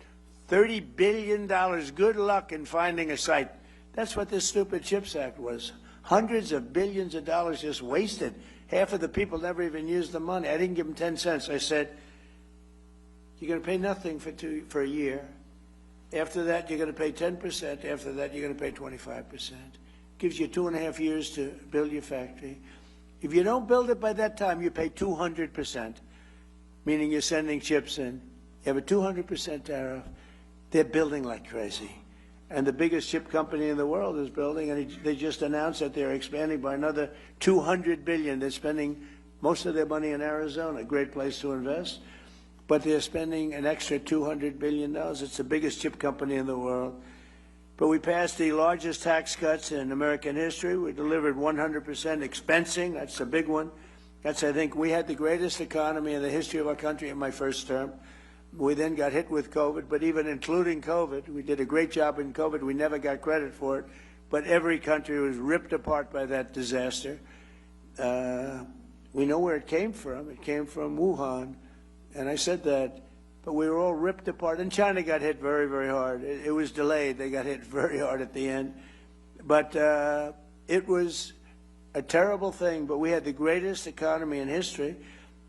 Speaker 11: $30 billion. Good luck in finding a site. That's what this stupid CHIPS Act was. Hundreds of billions of dollars just wasted. Half of the people never even used the money. I didn't give them 10 cents. I said, you're going to pay nothing for a year. After that, you're going to pay 10%. After that, you're going to pay 25%. Gives you 2.5 years to build your factory. If you don't build it by that time, you pay 200%, meaning you're sending chips in. You have a 200% tariff. They're building like crazy. And the biggest chip company in the world is building, and they just announced that they're expanding by another $200 billion. They're spending most of their money in Arizona, a great place to invest. But they're spending an extra $200 billion. It's the biggest chip company in the world. But we passed the largest tax cuts in American history. We delivered 100% expensing. That's a big one. That's, I think, we had the greatest economy in the history of our country in my first term. We then got hit with COVID, but even including COVID, we did a great job in COVID. We never got credit for it, but every country was ripped apart by that disaster. We know where it came from. It came from Wuhan, and I said that. But we were all ripped apart, and China got hit very, very hard. It was delayed. They got hit very hard at the end. But it was a terrible thing, but we had the greatest economy in history.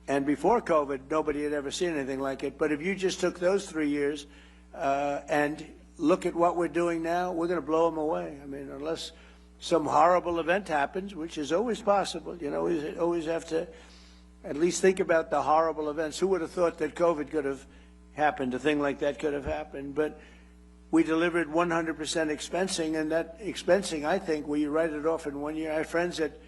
Speaker 11: And before COVID, nobody had ever seen anything like it. But if you just took those 3 years and look at what we're doing now, we're going to blow them away. I mean, unless some horrible event happens, which is always possible. You know, you always have to at least think about the horrible events. Who would have thought that COVID could have happened? A thing like that could have happened. But we delivered 100% expensing, and that expensing, I think, where you write it off in 1 year. I have friends that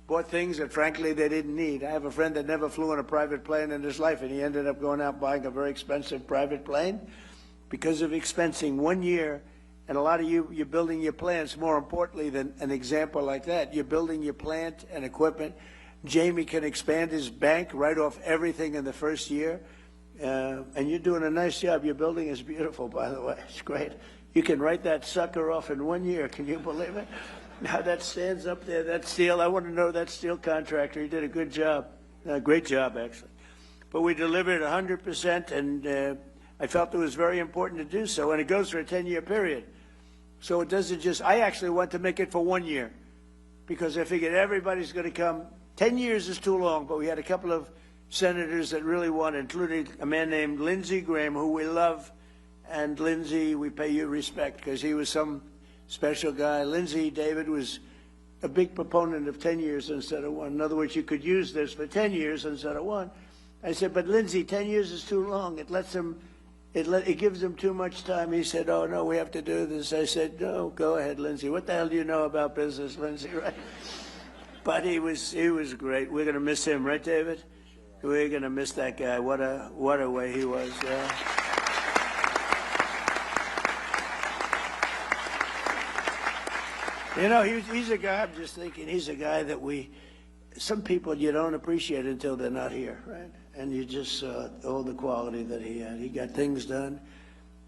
Speaker 11: bought things that, frankly, they didn't need. I have a friend that never flew in a private plane in his life, and he ended up going out buying a very expensive private plane because of expensing 1 year. And a lot of you're building your plants more importantly than an example like that. You're building your plant and equipment. Jamie can expand his bank right off everything in the first year. And you're doing a nice job. Your building is beautiful, by the way. It's great. You can write that sucker off in 1 year. Can you believe it? How that stands up there, that steel. I want to know that steel contractor. He did a good job. Great job, actually. But we delivered 100%, and I felt it was very important to do so. And it goes for a 10-year period. So it doesn't just, I actually want to make it for 1 year because I figured everybody's going to come. 10 years is too long, but we had a couple of senators that really wanted, including a man named Lindsey Graham, who we love. And Lindsey, we pay you respect because he was some special guy. Lindsey, David, was a big proponent of 10 years instead of 1. In other words, you could use this for 10 years instead of 1. I said, but Lindsey, 10 years is too long. It lets him, it gives him too much time. He said, oh, no, we have to do this. I said, no, go ahead, Lindsey. What the hell do you know about business, Lindsey, right? But he was great. We're going to miss him, right, David? We're going to miss that guy. What a way he was. You know, he's a guy, I'm just thinking, he's a guy that some people you don't appreciate until they're not here, right? And you just saw all the quality that he had. He got things done.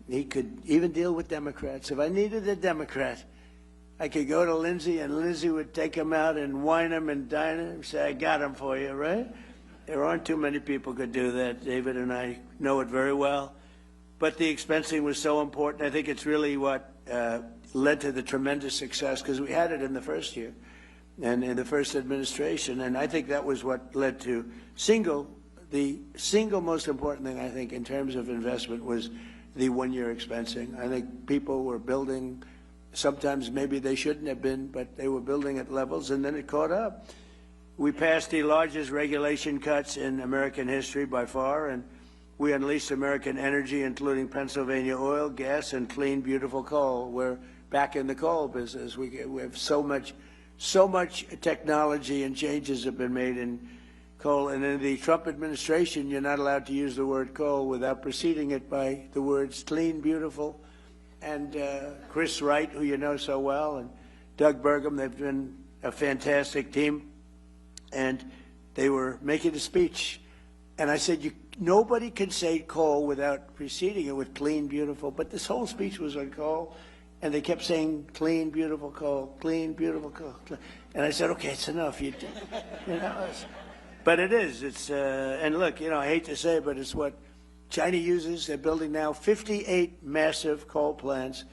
Speaker 11: He could even deal with Democrats. If I needed a Democrat, I could go to Lindsey, and Lindsey would take him out and wine him and dine him and say, I got him for you, right? There aren't too many people could do that. David and I know it very well. But the expensing was so important. I think it's really what led to the tremendous success, because we had it in the first year and in the first administration. And I think that was what led to the single most important thing, I think, in terms of investment was the 1 year expensing. I think people were building, sometimes maybe they shouldn't have been, but they were building at levels, and then it caught up. We passed the largest regulation cuts in American history by far, and we unleashed American energy, including Pennsylvania oil, gas, and clean, beautiful coal. We're back in the coal business. We have so much technology and changes have been made in coal. And in the Trump administration, you're not allowed to use the word coal without preceding it by the words clean, beautiful. And Chris Wright, who you know so well, and Doug Burgum, they've been a fantastic team. And they were making a speech. And I said, nobody can say coal without preceding it with clean, beautiful. But this whole speech was on coal. And they kept saying, clean, beautiful coal, clean, beautiful coal. And I said, okay, it's enough. You know, but it is. It's and look, you know, I hate to say it, but it's what China uses. They're building now 58 massive coal plants.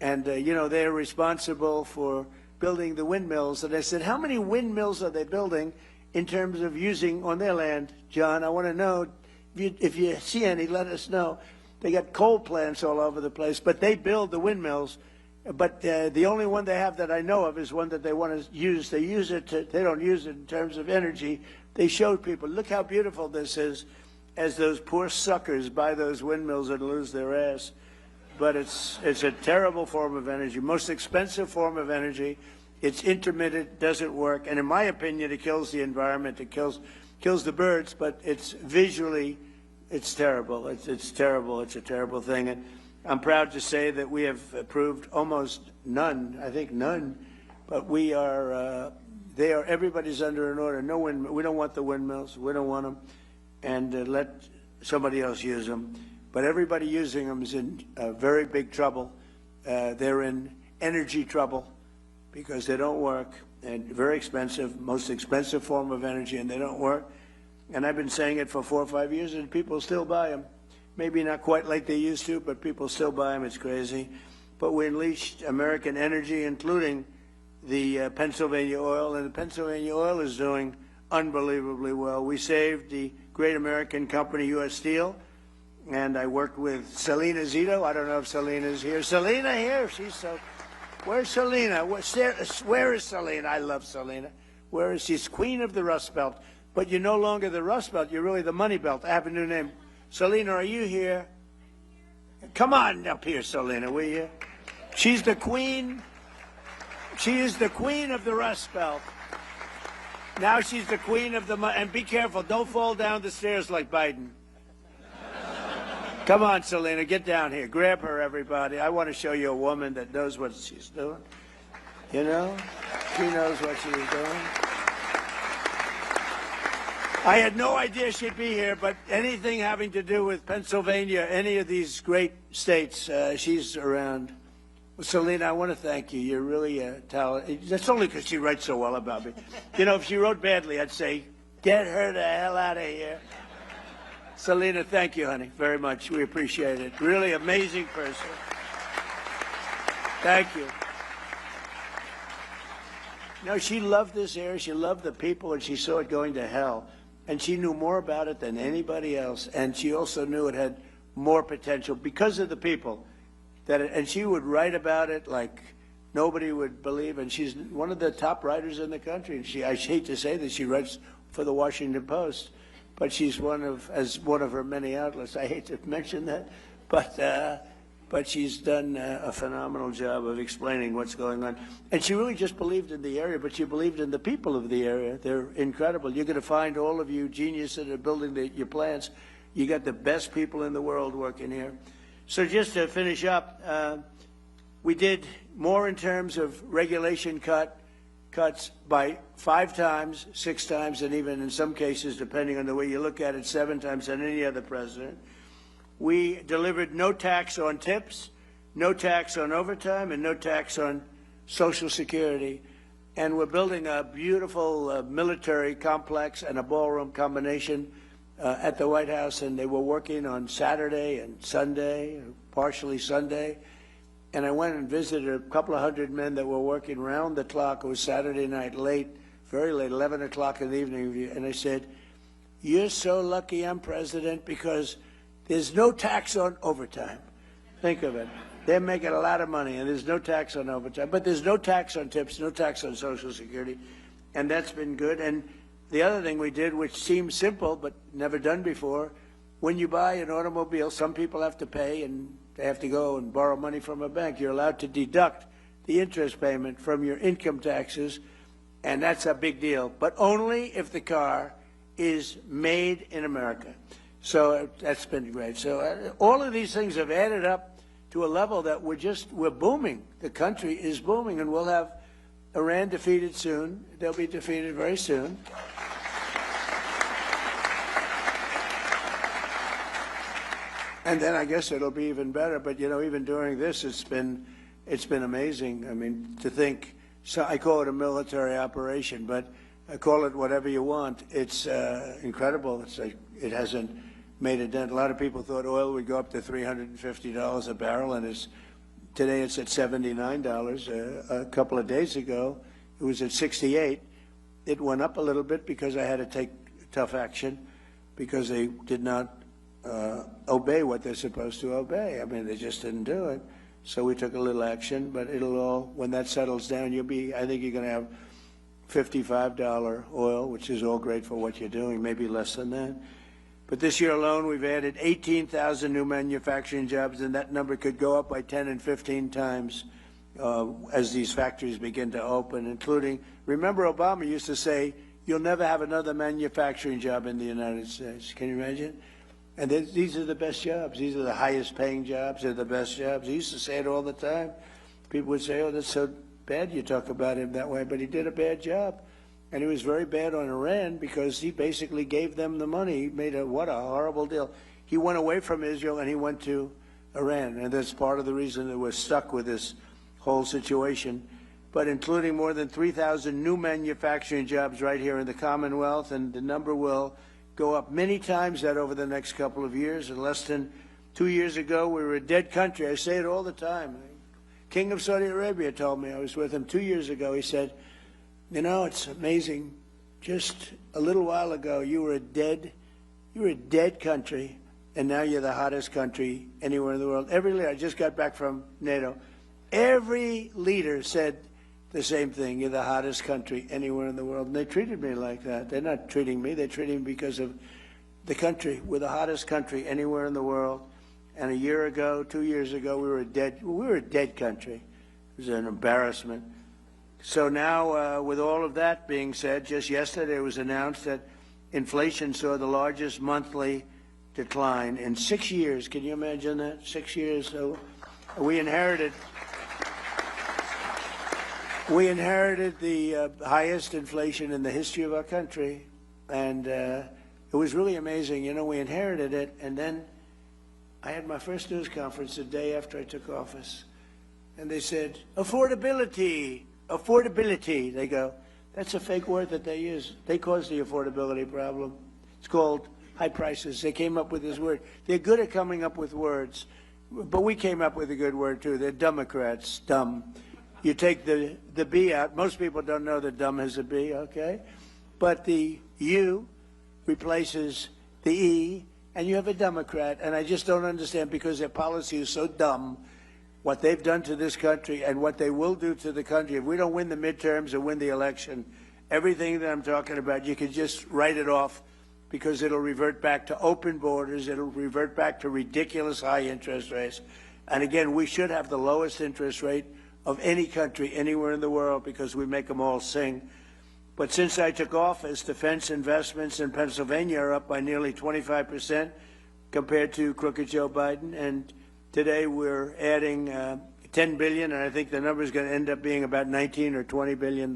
Speaker 11: And, you know, they're responsible for building the windmills. And I said, how many windmills are they building in terms of using on their land? John, I want to know. If you see any, let us know. They got coal plants all over the place, but they build the windmills. But the only one they have that I know of is one that they want to use. They use it. They don't use it in terms of energy. They showed people, look how beautiful this is, as those poor suckers buy those windmills and lose their ass. But it's a terrible form of energy, most expensive form of energy. It's intermittent, doesn't work, and in my opinion, it kills the environment. It kills the birds, but it's visually. It's terrible. It's terrible. It's a terrible thing. And I'm proud to say that we have approved almost none, I think none, but we are, everybody's under an order. No wind, we don't want the windmills. We don't want them. And let somebody else use them. But everybody using them is in very big trouble. They're in energy trouble because they don't work, and very expensive, most expensive form of energy, and they don't work. And I've been saying it for 4 or 5 years, and people still buy them. Maybe not quite like they used to, but people still buy them. It's crazy. But we unleashed American energy, including the Pennsylvania oil, and the Pennsylvania oil is doing unbelievably well. We saved the great American company, U.S. Steel, and I worked with Selena Zito. I don't know if Selena's here. Selena here? She's so... Where's Selena? Where is Selena? I love Selena. Where is she? She's queen of the Rust Belt. But you're no longer the Rust Belt. You're really the Money Belt. I have a new name. Selena, are you here? Come on up here, Selena, will you? She's the queen. She is the queen of the Rust Belt. Now she's the queen of the... And be careful. Don't fall down the stairs like Biden. Come on, Selena, get down here. Grab her, everybody. I want to show you a woman that knows what she's doing. You know? She knows what she's doing. I had no idea she'd be here, but anything having to do with Pennsylvania, any of these great states, she's around. Well, Selena, I want to thank you. You're really talented. That's only because she writes so well about me. You know, if she wrote badly, I'd say, get her the hell out of here. Selena, thank you, honey, very much. We appreciate it. Really amazing person. Thank you. No, she loved this area. She loved the people, and she saw it going to hell. And she knew more about it than anybody else. And she also knew it had more potential because of the people. And she would write about it like nobody would believe. And she's one of the top writers in the country. And I hate to say this, she writes for the Washington Post. But she's one of her many outlets. I hate to mention that. But she's done a phenomenal job of explaining what's going on. And she really just believed in the area, but she believed in the people of the area. They're incredible. You're going to find all of you geniuses that are building your plants. You got the best people in the world working here. So just to finish up, we did more in terms of regulation cuts by 5 times, 6 times, and even in some cases, depending on the way you look at it, 7 times than any other president. We delivered no tax on tips, no tax on overtime, and no tax on Social Security. And we're building a beautiful military complex and a ballroom combination at the White House, and they were working on Saturday and Sunday, partially Sunday. And I went and visited a couple of hundred men that were working round the clock. It was Saturday night, late, very late, 11 o'clock in the evening. And I said, you're so lucky I'm president because there's no tax on overtime. Think of it. They're making a lot of money, and there's no tax on overtime. But there's no tax on tips, no tax on Social Security, and that's been good. And the other thing we did, which seems simple but never done before, when you buy an automobile, some people have to pay, and they have to go and borrow money from a bank. You're allowed to deduct the interest payment from your income taxes, and that's a big deal. But only if the car is made in America. So that's been great. So all of these things have added up to a level that we're booming. The country is booming, and we'll have Iran defeated soon. They'll be defeated very soon. And then I guess it'll be even better. But you know, even during this, it's been amazing. I mean, to think. So I call it a military operation, but call it whatever you want. It's incredible. It's like it hasn't made a dent. A lot of people thought oil would go up to $350 a barrel, and today it's at $79. A couple of days ago, it was at $68. It went up a little bit because I had to take tough action because they did not obey what they're supposed to obey. I mean, they just didn't do it. So we took a little action, but it'll all, when that settles down, I think you're going to have $55 oil, which is all great for what you're doing, maybe less than that. But this year alone, we've added 18,000 new manufacturing jobs, and that number could go up by 10 and 15 times as these factories begin to open, including, remember Obama used to say, you'll never have another manufacturing job in the United States. Can you imagine? And these are the best jobs. These are the highest paying jobs. They're the best jobs. He used to say it all the time. People would say, oh, that's so bad you talk about him that way, but he did a bad job. And he was very bad on Iran because he basically gave them the money. He made what a horrible deal. He went away from Israel and he went to Iran. And that's part of the reason that we're stuck with this whole situation. But including more than 3,000 new manufacturing jobs right here in the Commonwealth, and the number will go up many times that over the next couple of years. And less than 2 years ago, we were a dead country. I say it all the time. King of Saudi Arabia told me, I was with him 2 years ago, he said, you know, it's amazing. Just a little while ago, you were a dead country, and now you're the hottest country anywhere in the world. Every leader, I just got back from NATO, every leader said the same thing. You're the hottest country anywhere in the world. And they treated me like that. They're not treating me. They're treating me because of the country. We're the hottest country anywhere in the world. And a year ago, 2 years ago, we were a dead country. It was an embarrassment. So now, with all of that being said, just yesterday it was announced that inflation saw the largest monthly decline in 6 years. Can you imagine that? 6 years. So we inherited the highest inflation in the history of our country, and it was really amazing. You know, we inherited it, and then I had my first news conference the day after I took office, and they said, affordability, affordability. They go, that's a fake word that they use. They caused the affordability problem. It's called high prices. They came up with this word. They're good at coming up with words, but we came up with a good word too. They're Democrats, dumb. You take the B out. Most people don't know that dumb has a B, okay? But the U replaces the E, and you have a Democrat. And I just don't understand, because their policy is so dumb, what they've done to this country and what they will do to the country. If we don't win the midterms or win the election, everything that I'm talking about, you can just write it off, because it'll revert back to open borders. It'll revert back to ridiculous high interest rates. And again, we should have the lowest interest rate of any country anywhere in the world, because we make them all sing. But since I took office, defense investments in Pennsylvania are up by nearly 25% compared to crooked Joe Biden. And today we're adding $10 billion, and I think the number is going to end up being about $19 or $20 billion.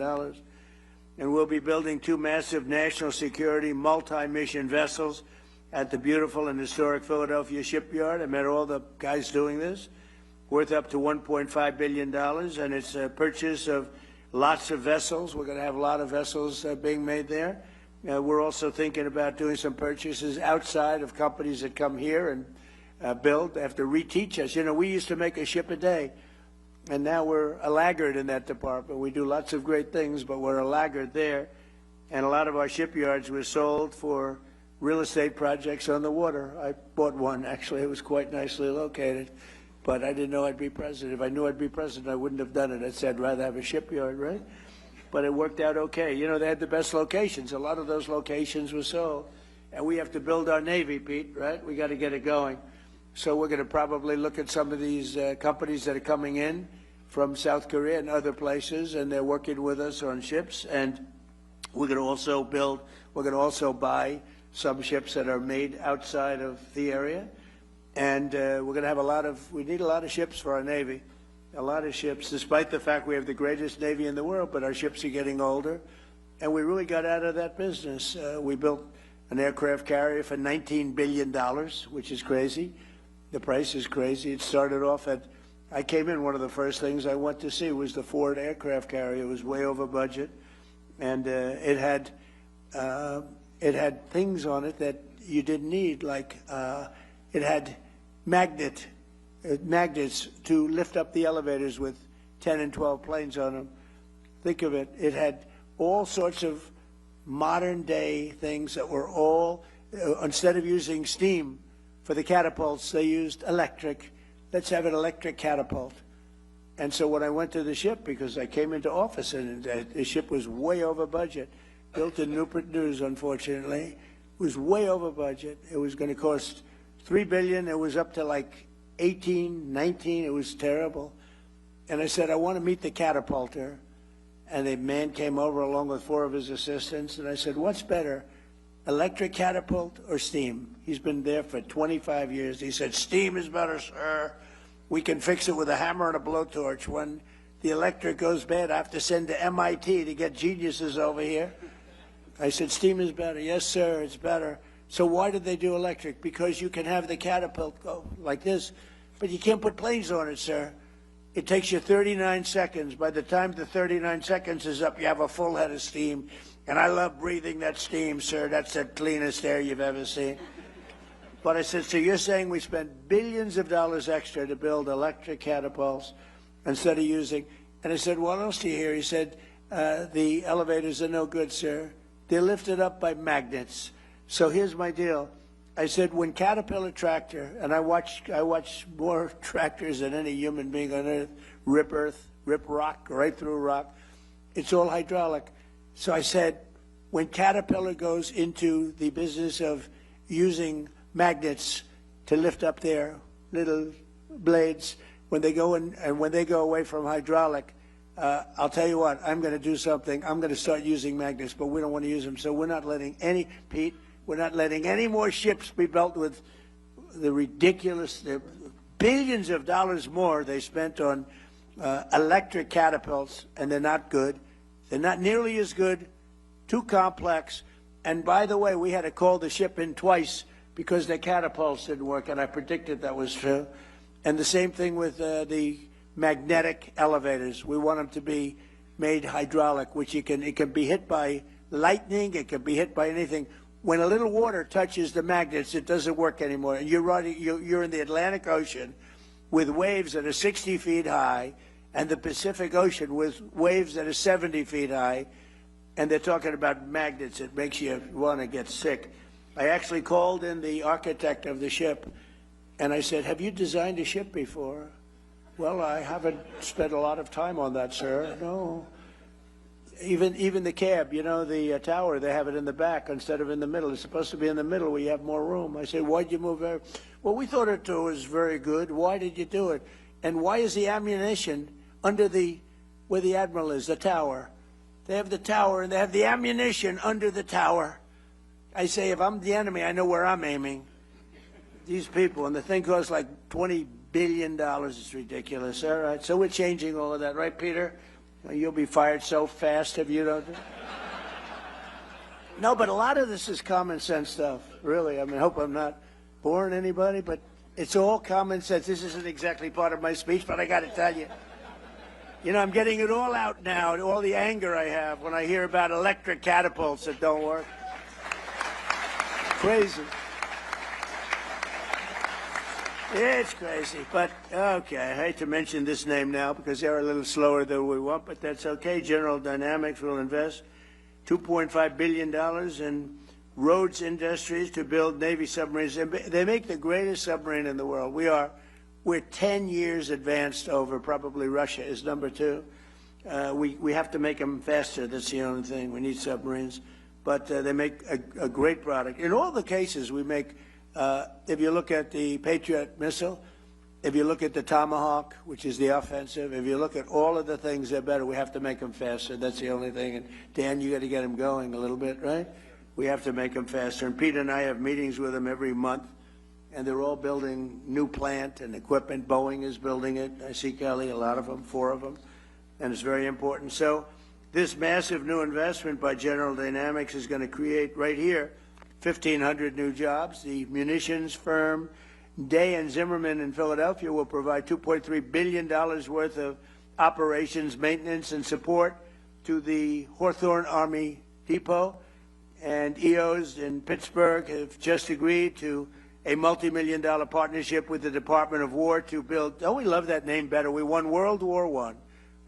Speaker 11: And we'll be building 2 massive national security multi-mission vessels at the beautiful and historic Philadelphia shipyard. I met all the guys doing this, worth up to $1.5 billion, and it's a purchase of lots of vessels. We're going to have a lot of vessels being made there. We're also thinking about doing some purchases outside of companies that come here and build. They have to reteach us. You know, we used to make a ship a day, and now we're a laggard in that department. We do lots of great things, but we're a laggard there. And a lot of our shipyards were sold for real estate projects on the water. I bought one, actually. It was quite nicely located, but I didn't know I'd be president. If I knew I'd be president, I wouldn't have done it. I'd said I'd rather have a shipyard, right? But it worked out okay. You know, they had the best locations. A lot of those locations were sold. And we have to build our Navy, Pete, right? We got to get it going. So we're going to probably look at some of these companies that are coming in from South Korea and other places, and they're working with us on ships. And we're going to also buy some ships that are made outside of the area. And we're going to have we need a lot of ships for our Navy, a lot of ships, despite the fact we have the greatest Navy in the world, but our ships are getting older. And we really got out of that business. We built an aircraft carrier for $19 billion, which is crazy. The price is crazy. It started off I came in, one of the first things I went to see was the Ford aircraft carrier. It was way over budget. And it had things on it that you didn't need, like it had magnets to lift up the elevators with 10 and 12 planes on them. Think of it. It had all sorts of modern day things that were all, instead of using steam for the catapults, they used electric. Let's have an electric catapult. And so when I went to the ship, because I came into office and the ship was way over budget, built in Newport News, unfortunately, it was way over budget. It was going to cost $3 billion. It was up to like 18, 19. It was terrible. And I said, I want to meet the catapulter. And a man came over along with 4 of his assistants. And I said, what's better, electric catapult or steam? He's been there for 25 years. He said, steam is better, sir. We can fix it with a hammer and a blowtorch. When the electric goes bad, I have to send to MIT to get geniuses over here. I said, steam is better. Yes, sir, it's better. So why did they do electric? Because you can have the catapult go like this, but you can't put planes on it, sir. It takes you 39 seconds. By the time the 39 seconds is up, you have a full head of steam. And I love breathing that steam, sir. That's the cleanest air you've ever seen. But I said, so you're saying we spent billions of dollars extra to build electric catapults instead of using... And I said, what else do you hear? He said, the elevators are no good, sir. They're lifted up by magnets. So here's my deal. I said, when Caterpillar tractor, and I watch more tractors than any human being on earth, rip rock, right through rock. It's all hydraulic. So I said, when Caterpillar goes into the business of using magnets to lift up their little blades, when they go in and when they go away from hydraulic, I'll tell you what, I'm going to do something. I'm going to start using magnets, but we don't want to use them. So we're not letting any, Pete, We're not letting any more ships be built with the ridiculous billions of dollars more they spent on electric catapults, and they're not good. They're not nearly as good, too complex. And by the way, we had to call the ship in twice because their catapults didn't work, and I predicted that was true. And the same thing with the magnetic elevators. We want them to be made hydraulic, which it can be hit by lightning, it can be hit by anything. When a little water touches the magnets, it doesn't work anymore. And you're in the Atlantic Ocean with waves that are 60 feet high, and the Pacific Ocean with waves that are 70 feet high, and they're talking about magnets. It makes you want to get sick. I actually called in the architect of the ship, and I said, have you designed a ship before? Well, I haven't spent a lot of time on that, sir. No. Even the cab, you know, the tower, they have it in the back instead of in the middle. It's supposed to be in the middle where you have more room. I said, why'd you move there? Well, we thought it was very good. Why did you do it? And why is the ammunition under where the admiral is, the tower? They have the tower, and they have the ammunition under the tower. I say, if I'm the enemy, I know where I'm aiming. These people, and the thing costs like $20 billion. It's ridiculous. All right, so we're changing all of that, right, Peter? You'll be fired so fast if you don't. No, but a lot of this is common sense stuff, really. I mean, I hope I'm not boring anybody, but it's all common sense. This isn't exactly part of my speech, but I got to tell you. You know, I'm getting it all out now, all the anger I have when I hear about electric catapults that don't work. Crazy. It's crazy, but okay. I hate to mention this name now because they're a little slower than we want, but that's okay. General Dynamics will invest $2.5 billion in Rhodes Industries to build Navy submarines. They make the greatest submarine in the world. We're 10 years advanced over probably Russia is number 2. We have to make them faster. That's the only thing. We need submarines. But they make a great product. In all the cases, we make, if you look at the Patriot missile, if you look at the Tomahawk, which is the offensive, if you look at all of the things, they're better. We have to make them faster. That's the only thing. And Dan, you got to get them going a little bit, right? We have to make them faster. And Pete and I have meetings with them every month, and they're all building new plant and equipment. Boeing is building it. I see, Kelly, a lot of them, 4 of them, and it's very important. So this massive new investment by General Dynamics is going to create right here 1,500 new jobs. The munitions firm Day and Zimmerman in Philadelphia will provide $2.3 billion worth of operations, maintenance, and support to the Hawthorne Army Depot. And EOS in Pittsburgh have just agreed to a multi-million-dollar partnership with the Department of War to build, oh, we love that name better. We won World War I.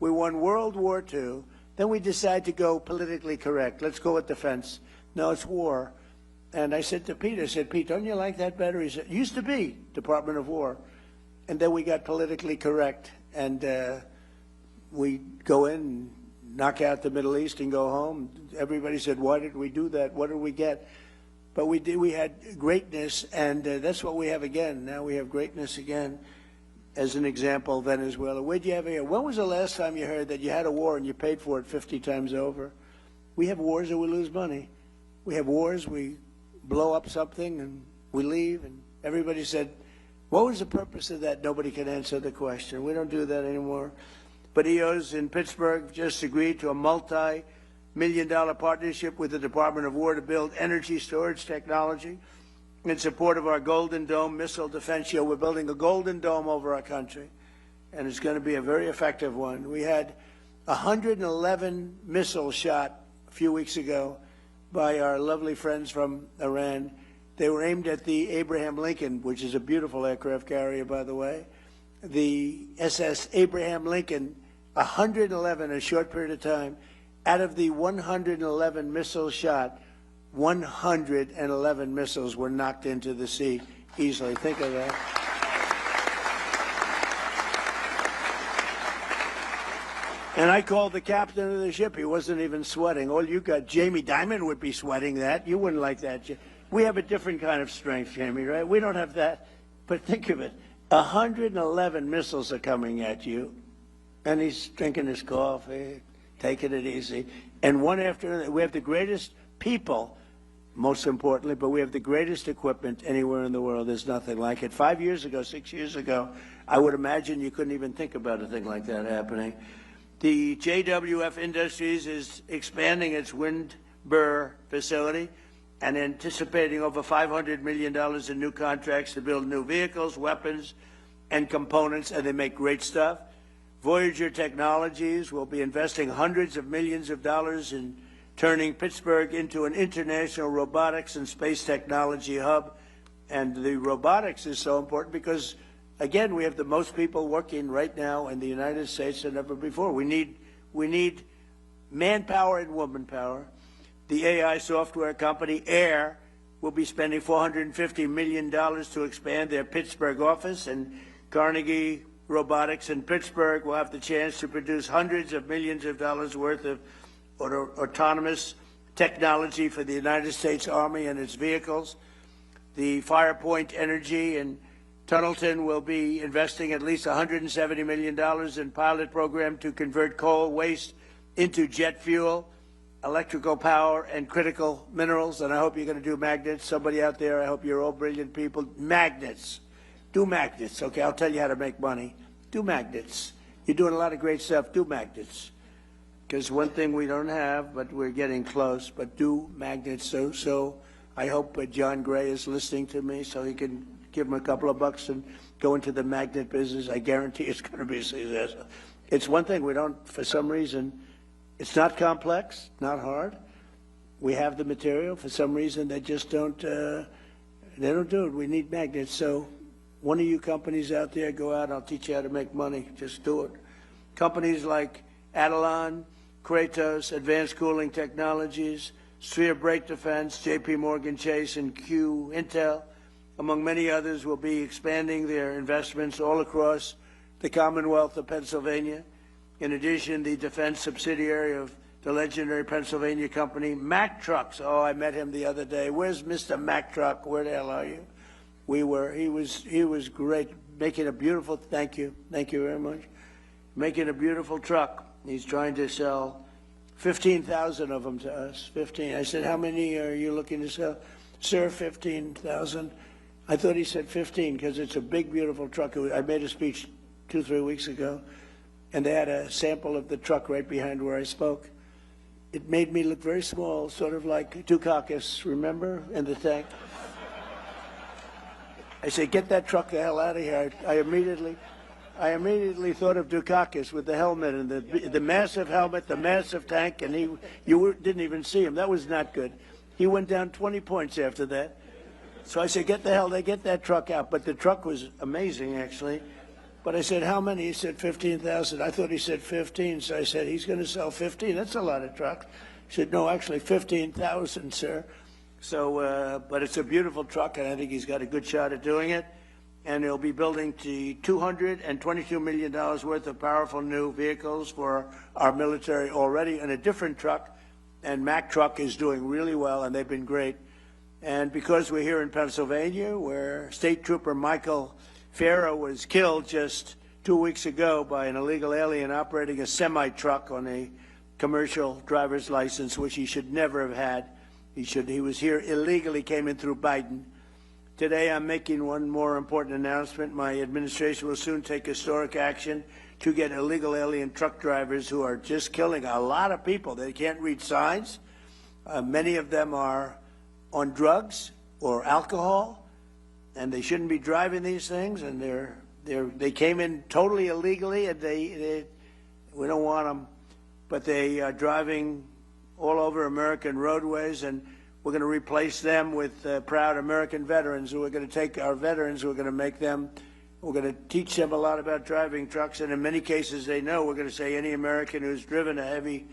Speaker 11: We won World War II. Then we decided to go politically correct. Let's go with defense. No, it's war. And I said to Pete, I said, Pete, don't you like that better? He said, used to be Department of War. And then we got politically correct. And we go in and knock out the Middle East and go home. Everybody said, why did we do that? What did we get? But we did. We had greatness, and that's what we have again. Now we have greatness again. As an example, Venezuela. Where'd you have here? When was the last time you heard that you had a war and you paid for it 50 times over? We have wars and we lose money. We have wars, we blow up something and we leave, and everybody said, what was the purpose of that? Nobody can answer the question. We don't do that anymore. But EOS in Pittsburgh just agreed to a multi-million-dollar partnership with the Department of War to build energy storage technology in support of our Golden Dome missile defense shield. We're building a Golden Dome over our country, and it's going to be a very effective one. We had 111 missiles shot a few weeks ago by our lovely friends from Iran. They were aimed at the Abraham Lincoln, which is a beautiful aircraft carrier, by the way. The SS Abraham Lincoln, 111 in a short period of time. Out of the 111 missiles shot, 111 missiles were knocked into the sea easily. Think of that. And I called the captain of the ship. He wasn't even sweating. All you got, Jamie Dimon would be sweating that. You wouldn't like that. We have a different kind of strength, Jamie, right? We don't have that. But think of it. 111 missiles are coming at you. And he's drinking his coffee, taking it easy. And one after another, we have the greatest people most importantly, but we have the greatest equipment anywhere in the world. There's nothing like it. 5 years ago, 6 years ago, I would imagine you couldn't even think about a thing like that happening. The JWF Industries is expanding its Windber facility and anticipating over $500 million in new contracts to build new vehicles, weapons, and components, and they make great stuff. Voyager Technologies will be investing hundreds of millions of dollars in turning Pittsburgh into an international robotics and space technology hub. And the robotics is so important because, again, we have the most people working right now in the United States than ever before. We need manpower and womanpower. The AI software company Air will be spending $450 million to expand their Pittsburgh office, and Carnegie Robotics in Pittsburgh will have the chance to produce hundreds of millions of dollars worth of autonomous technology for the United States Army and its vehicles. The Firepoint Energy in Tunnelton will be investing at least $170 million in pilot program to convert coal waste into jet fuel, electrical power, and critical minerals. And I hope you're going to do magnets. Somebody out there, I hope you're all brilliant people. Magnets. Do magnets. Okay, I'll tell you how to make money. Do magnets. You're doing a lot of great stuff. Do magnets. Because one thing we don't have, but we're getting close, but do magnets. So I hope John Gray is listening to me so he can give him a couple of bucks and go into the magnet business. I guarantee it's going to be a success. It's one thing we don't, for some reason, it's not complex, not hard. We have the material. For some reason, they just don't, they don't do it. We need magnets. So one of you companies out there, go out, I'll teach you how to make money. Just do it. Companies like Adelon, Kratos, Advanced Cooling Technologies, Sphere Brake Defense, JP Morgan Chase, and Q Intel, among many others, will be expanding their investments all across the Commonwealth of Pennsylvania. In addition, the defense subsidiary of the legendary Pennsylvania company, Mack Trucks. Oh, I met him the other day. Where's Mr. Mack Truck? Where the hell are you? He was great, making a beautiful, thank you very much, making a beautiful truck. He's trying to sell 15,000 of them to us, 15. I said, how many are you looking to sell? Sir, 15,000. I thought he said 15 because it's a big, beautiful truck. I made a speech 2-3 weeks ago, and they had a sample of the truck right behind where I spoke. It made me look very small, sort of like Dukakis, remember, in the tank? I said, get that truck the hell out of here. I immediately thought of Dukakis with the helmet and the massive helmet, the massive tank, and you didn't even see him. That was not good. He went down 20 points after that. So I said, get that truck out. But the truck was amazing, actually. But I said, how many? He said 15,000. I thought he said 15. So I said, he's going to sell 15. That's a lot of trucks. He said, no, actually 15,000, sir. So, but it's a beautiful truck, and I think he's got a good shot at doing it. And he'll be building $222 million worth of powerful new vehicles for our military already in a different truck. And Mack Truck is doing really well, and they've been great. And because we're here in Pennsylvania, where State Trooper Michael Farrow was killed just 2 weeks ago by an illegal alien operating a semi-truck on a commercial driver's license, which he should never have had. He was here illegally, came in through Biden. Today I'm making one more important announcement. My administration will soon take historic action to get illegal alien truck drivers who are just killing a lot of people. They can't read signs. Many of them are on drugs or alcohol, and they shouldn't be driving these things. And they came in totally illegally, and we don't want them, but they are driving all over American roadways, and we're going to replace them with proud American veterans who are going to take our veterans, who are going to make them, we're going to teach them a lot about driving trucks, and in many cases they know. We're going to say any American who's driven a heavy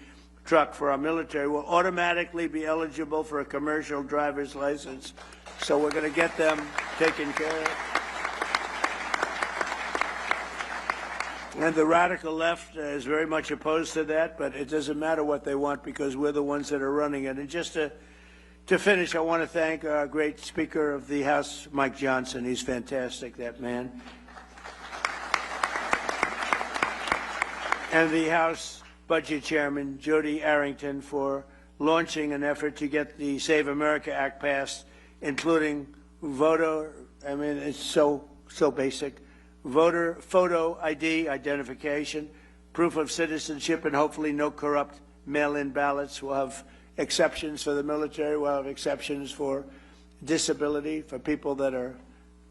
Speaker 11: truck for our military will automatically be eligible for a commercial driver's license. So we're going to get them taken care of. And the radical left is very much opposed to that, but it doesn't matter what they want because we're the ones that are running it. And just to finish, I want to thank our great Speaker of the House, Mike Johnson. He's fantastic, that man. And the House Budget Chairman, Jody Arrington, for launching an effort to get the Save America Act passed, including voter, I mean, it's so basic, voter photo ID identification, proof of citizenship, and hopefully no corrupt mail-in ballots. We'll have exceptions for the military. We'll have exceptions for disability, for people that are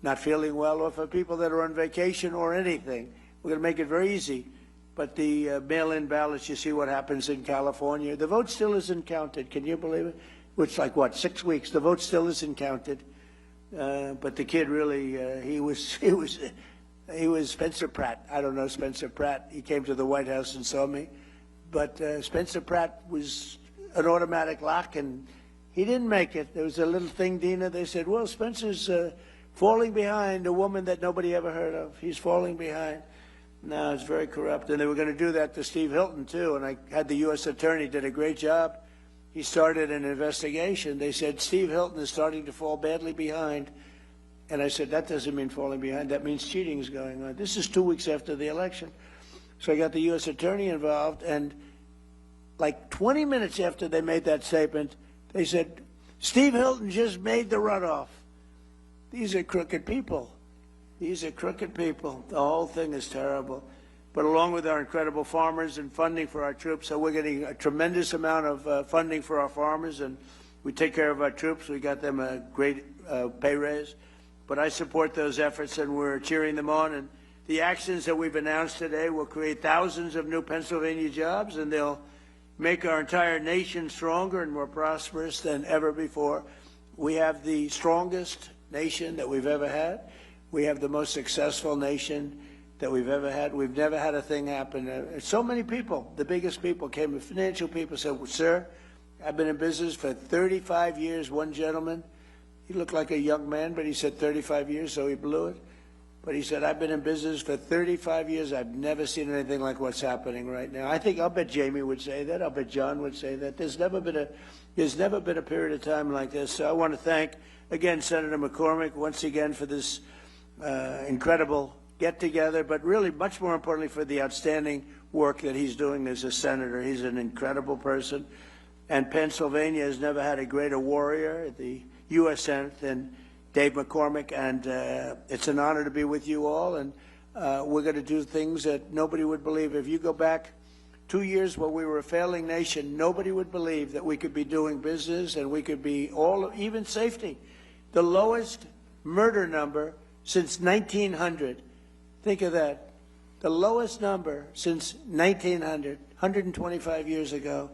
Speaker 11: not feeling well, or for people that are on vacation or anything. We're going to make it very easy. But the mail-in ballots, you see what happens in California. The vote still isn't counted. Can you believe it? Which, like, what, 6 weeks? The vote still isn't counted. But the kid really, he was Spencer Pratt. I don't know Spencer Pratt. He came to the White House and saw me. But Spencer Pratt was an automatic lock, and he didn't make it. There was a little thing, Dina. They said, well, Spencer's falling behind a woman that nobody ever heard of. He's falling behind. No, it's very corrupt. And they were going to do that to Steve Hilton, too. And I had the U.S. attorney, did a great job. He started an investigation. They said, Steve Hilton is starting to fall badly behind. And I said, that doesn't mean falling behind. That means cheating is going on. This is 2 weeks after the election. So I got the U.S. attorney involved. And like 20 minutes after they made that statement, they said, Steve Hilton just made the runoff. These are crooked people. These are crooked people. The whole thing is terrible. But along with our incredible farmers and funding for our troops, so we're getting a tremendous amount of funding for our farmers, and we take care of our troops. We got them a great pay raise. But I support those efforts, and we're cheering them on. And the actions that we've announced today will create thousands of new Pennsylvania jobs, and they'll make our entire nation stronger and more prosperous than ever before. We have the strongest nation that we've ever had. We have the most successful nation that we've ever had. We've never had a thing happen. So many people, the biggest people came, the financial people said, well, sir, I've been in business for 35 years. One gentleman, he looked like a young man, but he said 35 years, so he blew it. But he said, I've been in business for 35 years. I've never seen anything like what's happening right now. I'll bet Jamie would say that. I'll bet John would say that. There's never been a period of time like this. So I want to thank, again, Senator McCormick, once again, for this incredible get-together, but really, much more importantly, for the outstanding work that he's doing as a senator. He's an incredible person. And Pennsylvania has never had a greater warrior at the U.S. Senate than Dave McCormick, and it's an honor to be with you all, and we're going to do things that nobody would believe. If you go back 2 years when we were a failing nation, nobody would believe that we could be doing business and we could be even safety. The lowest murder number since 1900. Think of that. The lowest number since 1900, 125 years ago.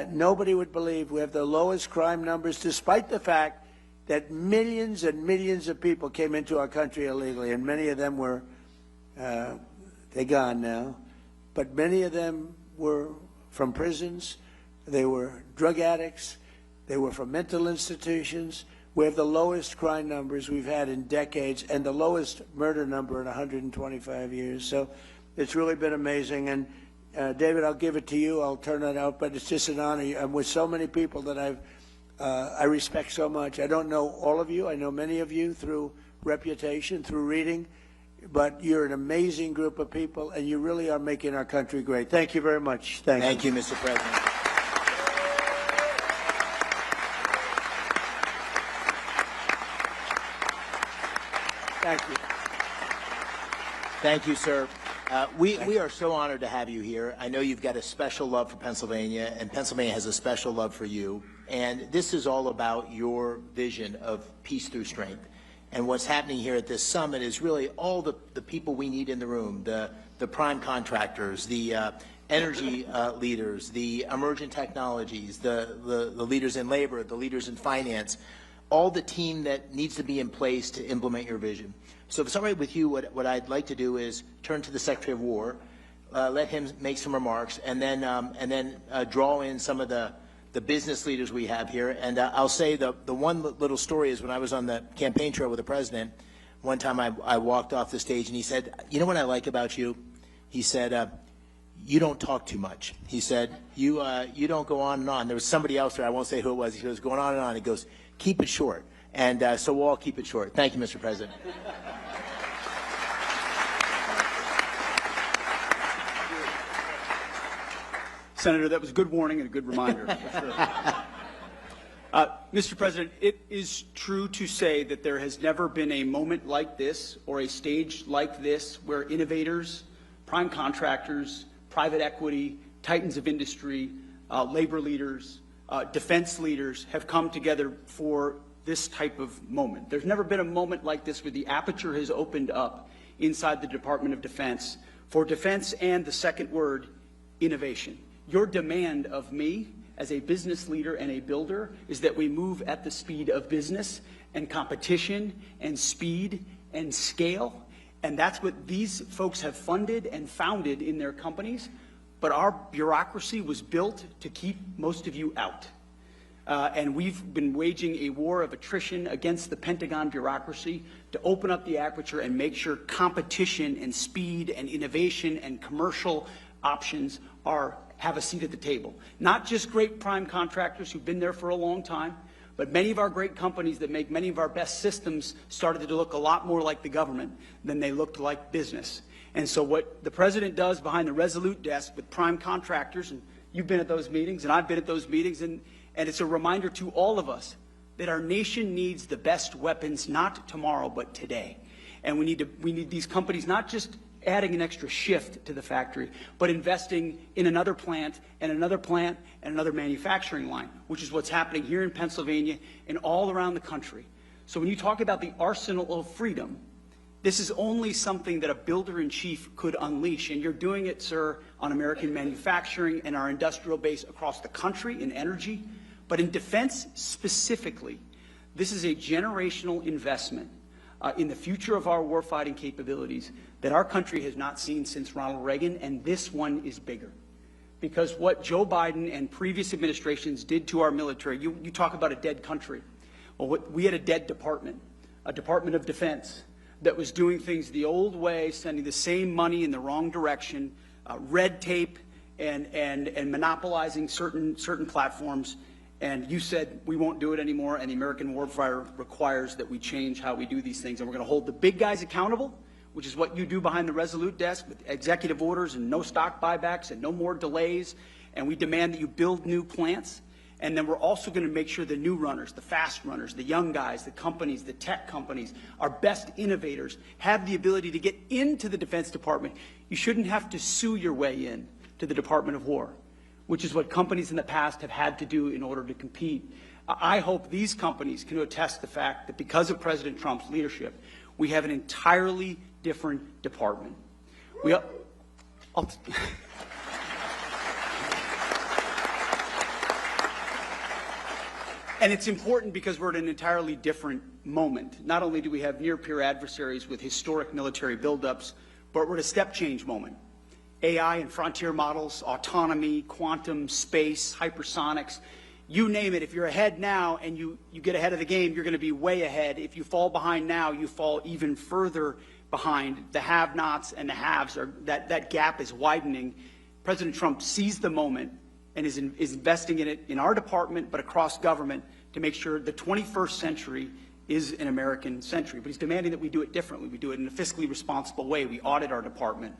Speaker 11: Nobody would believe we have the lowest crime numbers, despite the fact that millions and millions of people came into our country illegally, and many of them were, they're gone now, but many of them were from prisons, they were drug addicts, they were from mental institutions. We have the lowest crime numbers we've had in decades and the lowest murder number in 125 years. So it's really been amazing. And David, I'll give it to you. I'll turn it out, but it's just an honor. I'm with so many people that I respect so much. I don't know all of you. I know many of you through reputation, through reading, but you're an amazing group of people, and you really are making our country great. Thank you very much.
Speaker 12: Thank you, Mr. President.
Speaker 11: Thank you.
Speaker 12: Thank you, sir. We are so honored to have you here. I know you've got a special love for Pennsylvania, and Pennsylvania has a special love for you. And this is all about your vision of peace through strength. And what's happening here at this summit is really all the people we need in the room, the prime contractors, the energy leaders, the emergent technologies, the leaders in labor, the leaders in finance, all the team that needs to be in place to implement your vision. So if it's all right with you, what I'd like to do is turn to the Secretary of War, let him make some remarks, and then draw in some of the business leaders we have here. And I'll say the one little story is when I was on the campaign trail with the president, one time I walked off the stage and he said, you know what I like about you? He said, you don't talk too much. He said, you don't go on and on. There was somebody else there, I won't say who it was, he goes, going on and on. He goes, keep it short. And so we'll all keep it short. Thank you, Mr. President.
Speaker 9: Senator, that was a good warning and a good reminder. For sure. Mr. President, it is true to say that there has never been a moment like this or a stage like this where innovators, prime contractors, private equity, titans of industry, labor leaders, defense leaders have come together for this type of moment. There's never been a moment like this where the aperture has opened up inside the Department of Defense for defense and the second word, innovation. Your demand of me as a business leader and a builder is that we move at the speed of business and competition and speed and scale. And that's what these folks have funded and founded in their companies. But our bureaucracy was built to keep most of you out. And we've been waging a war of attrition against the Pentagon bureaucracy to open up the aperture and make sure competition and speed and innovation and commercial options have a seat at the table. Not just great prime contractors who've been there for a long time, but many of our great companies that make many of our best systems started to look a lot more like the government than they looked like business. And so what the President does behind the Resolute desk with prime contractors, and you've been at those meetings and I've been at those meetings, and it's a reminder to all of us that our nation needs the best weapons, not tomorrow, but today. And we need these companies not just adding an extra shift to the factory, but investing in another plant and another plant and another manufacturing line, which is what's happening here in Pennsylvania and all around the country. So when you talk about the arsenal of freedom, this is only something that a builder-in-chief could unleash, and you're doing it, sir, on American manufacturing and our industrial base across the country in energy. But in defense specifically, this is a generational investment in the future of our warfighting capabilities that our country has not seen since Ronald Reagan, and this one is bigger. Because what Joe Biden and previous administrations did to our military, you talk about a dead country. Well, we had a dead department, a Department of Defense, that was doing things the old way, sending the same money in the wrong direction, red tape, and monopolizing certain platforms. And you said we won't do it anymore, and the American warfighter requires that we change how we do these things. And we're going to hold the big guys accountable, which is what you do behind the Resolute desk with executive orders and no stock buybacks and no more delays. And we demand that you build new plants. And then we're also going to make sure the new runners, the fast runners, the young guys, the companies, the tech companies, our best innovators have the ability to get into the Defense Department. You shouldn't have to sue your way in to the Department of War, which is what companies in the past have had to do in order to compete. I hope these companies can attest the fact that because of President Trump's leadership, we have an entirely different department. And it's important because we're at an entirely different moment. Not only do we have near-peer adversaries with historic military buildups, but we're at a step-change moment. AI and frontier models, autonomy, quantum, space, hypersonics, you name it. If you're ahead now and you get ahead of the game, you're going to be way ahead. If you fall behind now, you fall even further behind. The have-nots and the haves, that gap is widening. President Trump sees the moment and is investing in it in our department, but across government, to make sure the 21st century is an American century. But he's demanding that we do it differently. We do it in a fiscally responsible way. We audit our department.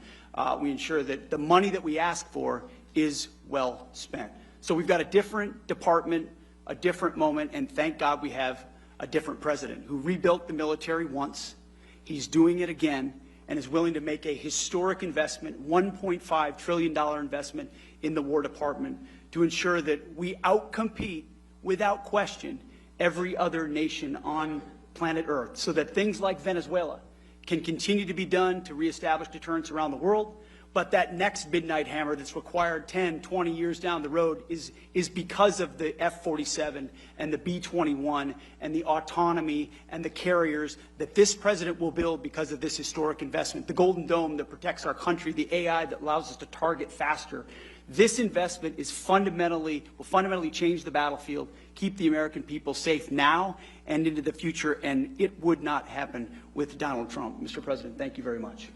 Speaker 9: We ensure that the money that we ask for is well spent. So we've got a different department, a different moment, and thank God we have a different president who rebuilt the military once. He's doing it again and is willing to make a historic investment, $1.5 trillion investment in the War Department to ensure that we outcompete, without question, every other nation on planet Earth, so that things like Venezuela can continue to be done to reestablish deterrence around the world. But that next midnight hammer that's required 10, 20 years down the road is because of the F-47 and the B-21 and the autonomy and the carriers that this president will build because of this historic investment. The Golden Dome that protects our country, the AI that allows us to target faster. This investment will fundamentally change the battlefield, keep the American people safe now and into the future, and it would not happen with Donald Trump. Mr. President, thank you very much.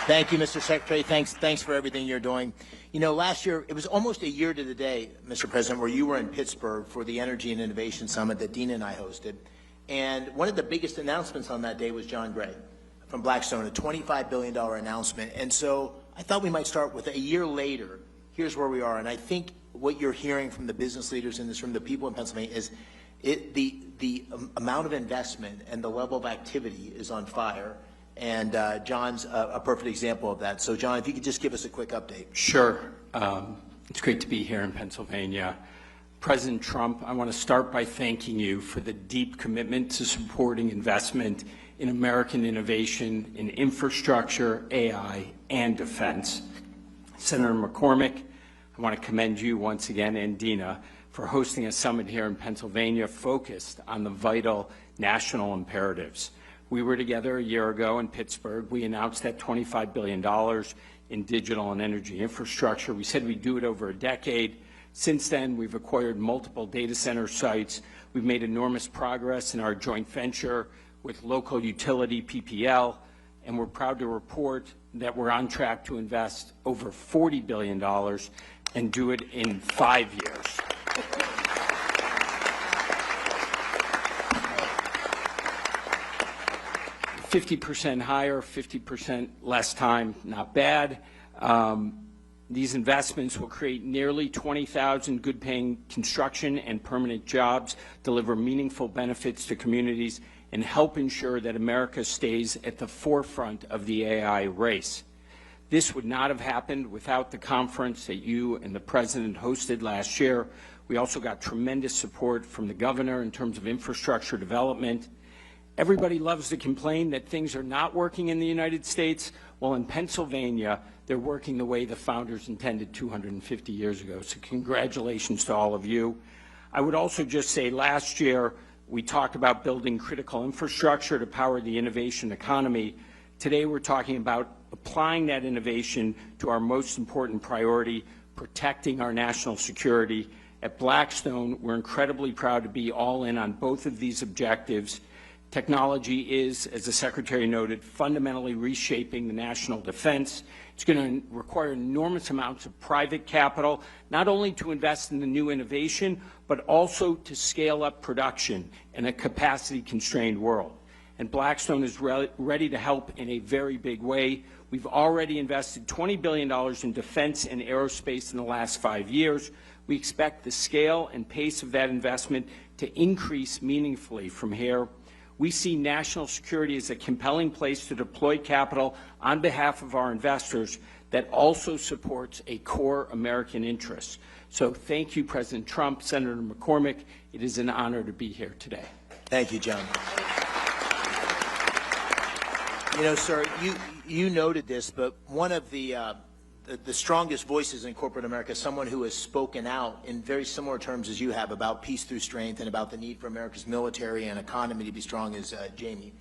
Speaker 12: Thank you, Mr. Secretary. Thanks for everything you're doing. You know, last year, it was almost a year to the day, Mr. President, where you were in Pittsburgh for the Energy and Innovation Summit that Dina and I hosted. And one of the biggest announcements on that day was John Gray, from Blackstone, a $25 billion announcement. And so I thought we might start with a year later. Here's where we are. And I think what you're hearing from the business leaders in this room, the people in Pennsylvania, is the amount of investment and the level of activity is on fire. And John's a perfect example of that. So, John, if you could just give us a quick update.
Speaker 13: Sure. It's great to be here in Pennsylvania. President Trump, I want to start by thanking you for the deep commitment to supporting investment in American innovation in infrastructure, AI, and defense. Senator McCormick, I want to commend you once again, and Dina, for hosting a summit here in Pennsylvania focused on the vital national imperatives. We were together a year ago in Pittsburgh. We announced that $25 billion in digital and energy infrastructure. We said we'd do it over a decade. Since then, we've acquired multiple data center sites. We've made enormous progress in our joint venture with local utility PPL, and we're proud to report that we're on track to invest over $40 billion and do it in 5 years. $50 higher, 50% less time, not bad. These investments will create nearly 20,000 good-paying construction and permanent jobs, deliver meaningful benefits to communities, and help ensure that America stays at the forefront of the AI race. This would not have happened without the conference that you and the President hosted last year. We also got tremendous support from the governor in terms of infrastructure development. Everybody loves to complain that things are not working in the United States. Well, in Pennsylvania, they're working the way the founders intended 250 years ago. So congratulations to all of you. I would also just say last year, we talked about building critical infrastructure to power the innovation economy. Today, we're talking about applying that innovation to our most important priority, protecting our national security. At Blackstone, we're incredibly proud to be all in on both of these objectives. Technology is, as the Secretary noted, fundamentally reshaping the national defense. It's going to require enormous amounts of private capital, not only to invest in the new innovation, but also to scale up production in a capacity-constrained world. And Blackstone is ready to help in a very big way. We've already invested $20 billion in defense and aerospace in the last 5 years. We expect the scale and pace of that investment to increase meaningfully from here. We see national security as a compelling place to deploy capital on behalf of our investors that also supports a core American interest. So thank you, President Trump, Senator McCormick. It is an honor to be here today.
Speaker 12: Thank you, John. You know, sir, you noted this, but one of the strongest voices in corporate America, someone who has spoken out in very similar terms as you have about peace through strength and about the need for America's military and economy to be strong, is Jamie.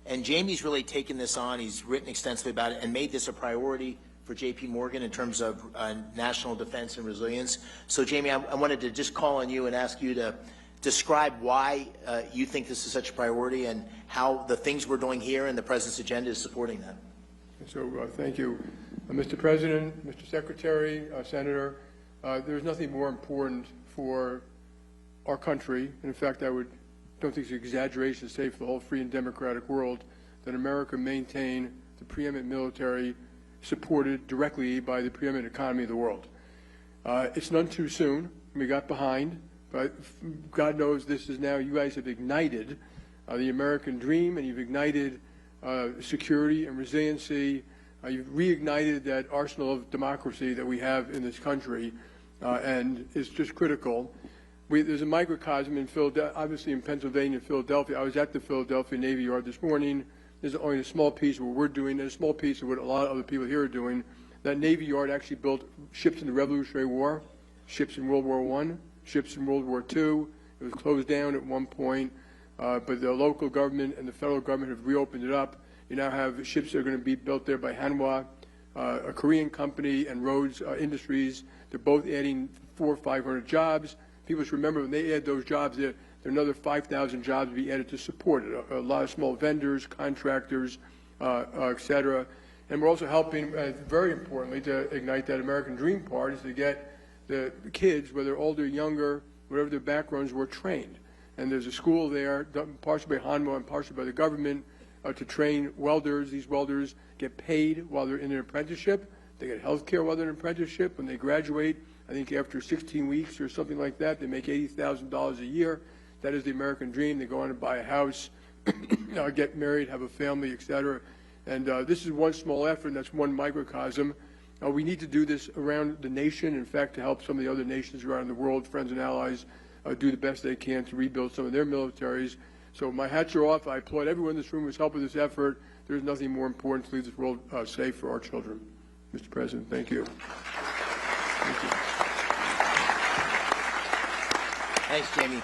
Speaker 12: And Jamie's really taken this on. He's written extensively about it and made this a priority for J.P. Morgan in terms of national defense and resilience. So, Jamie, I wanted to just call on you and ask you to describe why you think this is such a priority and how the things we're doing here and the President's agenda is supporting that.
Speaker 14: So thank you. Mr. President, Mr. Secretary, Senator, there's nothing more important for our country, and in fact, don't think it's an exaggeration to say for the whole free and democratic world, that America maintain the preeminent military supported directly by the preeminent economy of the world. It's none too soon. We got behind, but God knows this is now, you guys have ignited the American dream, and you've ignited security and resiliency. You've reignited that arsenal of democracy that we have in this country, and it's just critical. There's a microcosm in Philadelphia, obviously in Pennsylvania, Philadelphia. I was at the Philadelphia Navy Yard this morning. There's only a small piece of what we're doing and a small piece of what a lot of other people here are doing. That Navy Yard actually built ships in the Revolutionary War, ships in World War I, ships in World War II. It was closed down at one point, but the local government and the federal government have reopened it up. You now have ships that are going to be built there by Hanwha, a Korean company, and Rhodes Industries. They're both adding 400 or 500 jobs. People should remember when they add those jobs, there are another 5,000 jobs to be added to support it. A lot of small vendors, contractors, et cetera. And we're also helping, very importantly, to ignite that American dream part, is to get the kids, whether older or younger, whatever their backgrounds were, trained. And there's a school there, partially by Hanwha and partially by the government, to train welders. These welders get paid while they're in an apprenticeship. They get health care while they're in an apprenticeship. When they graduate, I think after 16 weeks or something like that, they make $80,000 a year. That is the American dream. They go on and buy a house, get married, have a family, etc. And this is one small effort, and that's one microcosm. We need to do this around the nation, in fact, to help some of the other nations around the world, friends and allies, do the best they can to rebuild some of their militaries. So my hats are off. I applaud everyone in this room who's helping this effort. There's nothing more important to leave this world safe for our children. Mr. President, thank you. Thank you.
Speaker 12: Thanks, Jamie.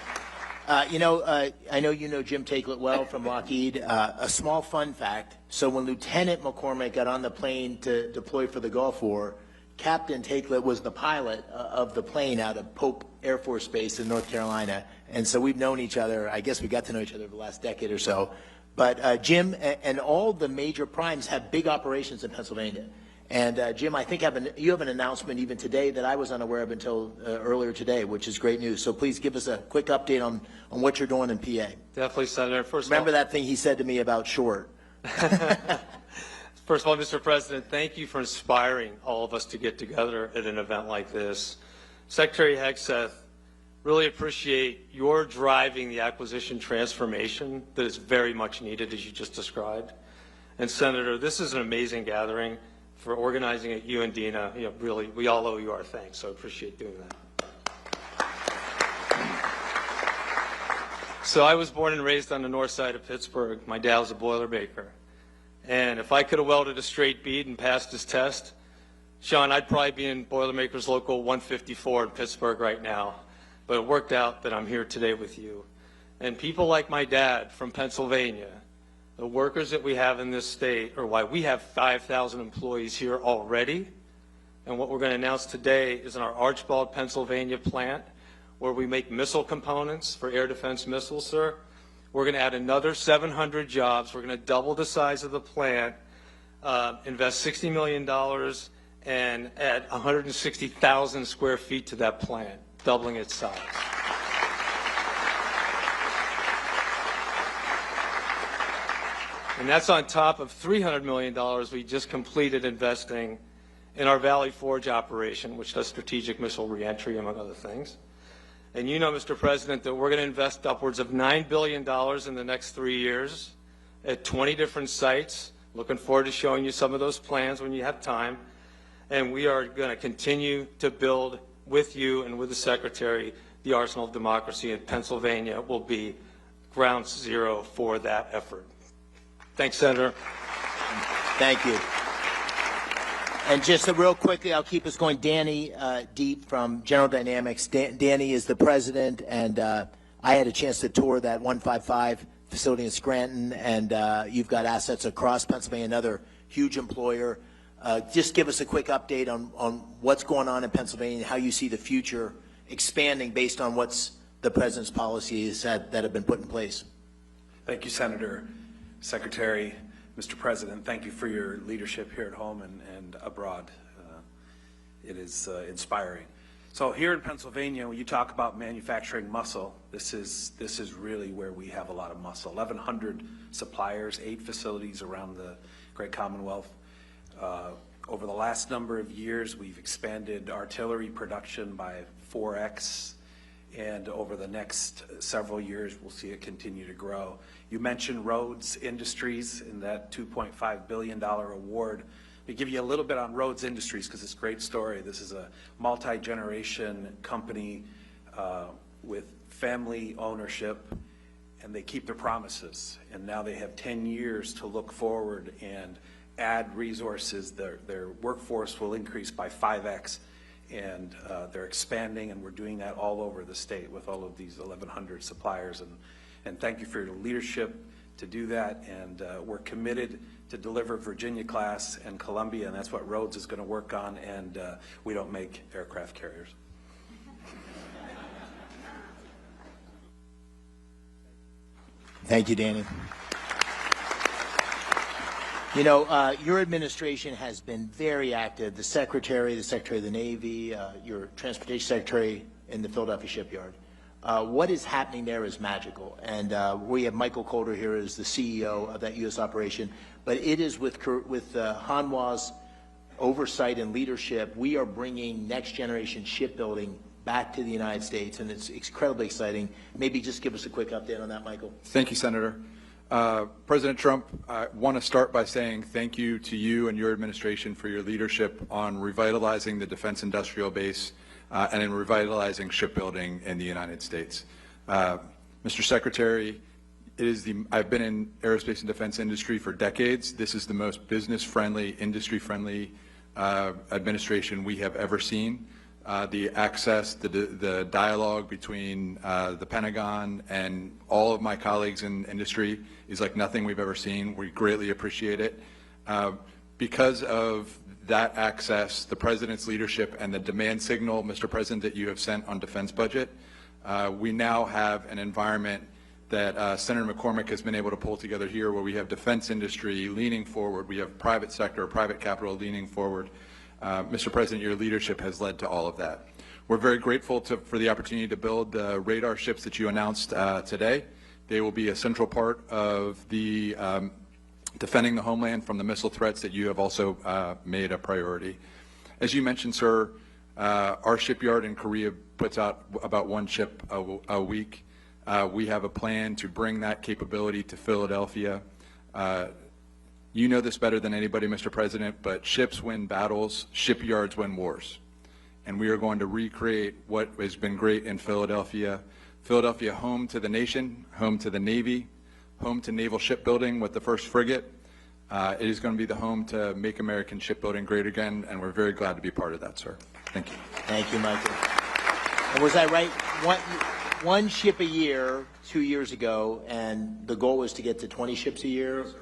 Speaker 12: I know you know Jim Takelett well from Lockheed. A small fun fact, so when Lieutenant McCormick got on the plane to deploy for the Gulf War, Captain Takelett was the pilot of the plane out of Pope Air Force Base in North Carolina. And so we've known each other, I guess we got to know each other over the last decade or so. But Jim and all the major primes have big operations in Pennsylvania. And Jim, I think you have an announcement even today that I was unaware of until earlier today, which is great news. So please give us a quick update on what you're doing in PA.
Speaker 15: Definitely, Senator.
Speaker 12: Remember that thing he said to me about short.
Speaker 15: First of all, Mr. President, thank you for inspiring all of us to get together at an event like this. Secretary Hegseth, really appreciate your driving the acquisition transformation that is very much needed, as you just described. And Senator, this is an amazing gathering. For organizing it, you and Dina, really, we all owe you our thanks, so I appreciate doing that. So I was born and raised on the north side of Pittsburgh. My dad was a Boilermaker. And if I could have welded a straight bead and passed his test, Sean, I'd probably be in Boilermakers Local 154 in Pittsburgh right now. But it worked out that I'm here today with you. And people like my dad from Pennsylvania, the workers that we have in this state are why we have 5,000 employees here already. And what we're going to announce today is in our Archbald, Pennsylvania plant, where we make missile components for air defense missiles, sir. We're going to add another 700 jobs. We're going to double the size of the plant, invest $60 million, and add 160,000 square feet to that plant, doubling its size. And that's on top of $300 million we just completed investing in our Valley Forge operation, which does strategic missile reentry, among other things. And you know, Mr. President, that we're going to invest upwards of $9 billion in the next 3 years at 20 different sites. Looking forward to showing you some of those plans when you have time. And we are going to continue to build with you and with the Secretary the arsenal of democracy, and Pennsylvania will be ground zero for that effort. Thanks, Senator.
Speaker 12: Thank you. And just real quickly, I'll keep us going. Danny Deep from General Dynamics. Danny is the president, and I had a chance to tour that 155 facility in Scranton, and you've got assets across Pennsylvania, another huge employer. Just give us a quick update on what's going on in Pennsylvania and how you see the future expanding based on what's the president's policies that have been put in place.
Speaker 16: Thank you, Senator. Secretary, Mr. President, thank you for your leadership here at home and abroad. It is inspiring. So here in Pennsylvania, when you talk about manufacturing muscle, this is really where we have a lot of muscle. 1,100 suppliers, 8 facilities around the Great Commonwealth. Over the last number of years, we've expanded artillery production by 4x. And over the next several years, we'll see it continue to grow. You mentioned Rhodes Industries in that $2.5 billion award. Let me give you a little bit on Rhodes Industries because it's a great story. This is a multi-generation company with family ownership, and they keep their promises. And now they have 10 years to look forward and add resources. Their workforce will increase by 5x. And they're expanding, and we're doing that all over the state with all of these 1,100 suppliers. And thank you for your leadership to do that. And we're committed to deliver Virginia class and Columbia, and that's what Rhodes is going to work on. And we don't make aircraft carriers.
Speaker 12: Thank you, Danny. You know, your administration has been very active. The Secretary of the Navy, your Transportation Secretary in the Philadelphia shipyard. What is happening there is magical, and we have Michael Coulter here as the CEO of that U.S. operation, but it is with Hanwha's oversight and leadership, we are bringing next generation shipbuilding back to the United States, and it's incredibly exciting. Maybe just give us a quick update on that, Michael.
Speaker 17: Thank you, Senator. President Trump, I want to start by saying thank you to you and your administration for your leadership on revitalizing the defense industrial base and in revitalizing shipbuilding in the United States. Mr. Secretary, I've been in aerospace and defense industry for decades. This is the most business-friendly, industry-friendly administration we have ever seen. The access, the dialogue between the Pentagon and all of my colleagues in industry is like nothing we've ever seen. We greatly appreciate it. Because of that access, the President's leadership, and the demand signal, Mr. President, that you have sent on defense budget, we now have an environment that Senator McCormick has been able to pull together here where we have defense industry leaning forward, we have private sector, private capital leaning forward. Mr. President, your leadership has led to all of that. We're very grateful for the opportunity to build the radar ships that you announced today. They will be a central part of the defending the homeland from the missile threats that you have also made a priority. As you mentioned, sir, our shipyard in Korea puts out about one ship a week. We have a plan to bring that capability to Philadelphia. You know this better than anybody, Mr. President, but ships win battles, shipyards win wars. And we are going to recreate what has been great in Philadelphia. Philadelphia, home to the nation, home to the Navy, home to naval shipbuilding with the first frigate. It is going to be the home to make American shipbuilding great again, and we're very glad to be part of that, sir. Thank you.
Speaker 12: Thank you, Michael. And was I right? One ship a year 2 years ago, and the goal was to get to 20 ships a year? Yes, sir.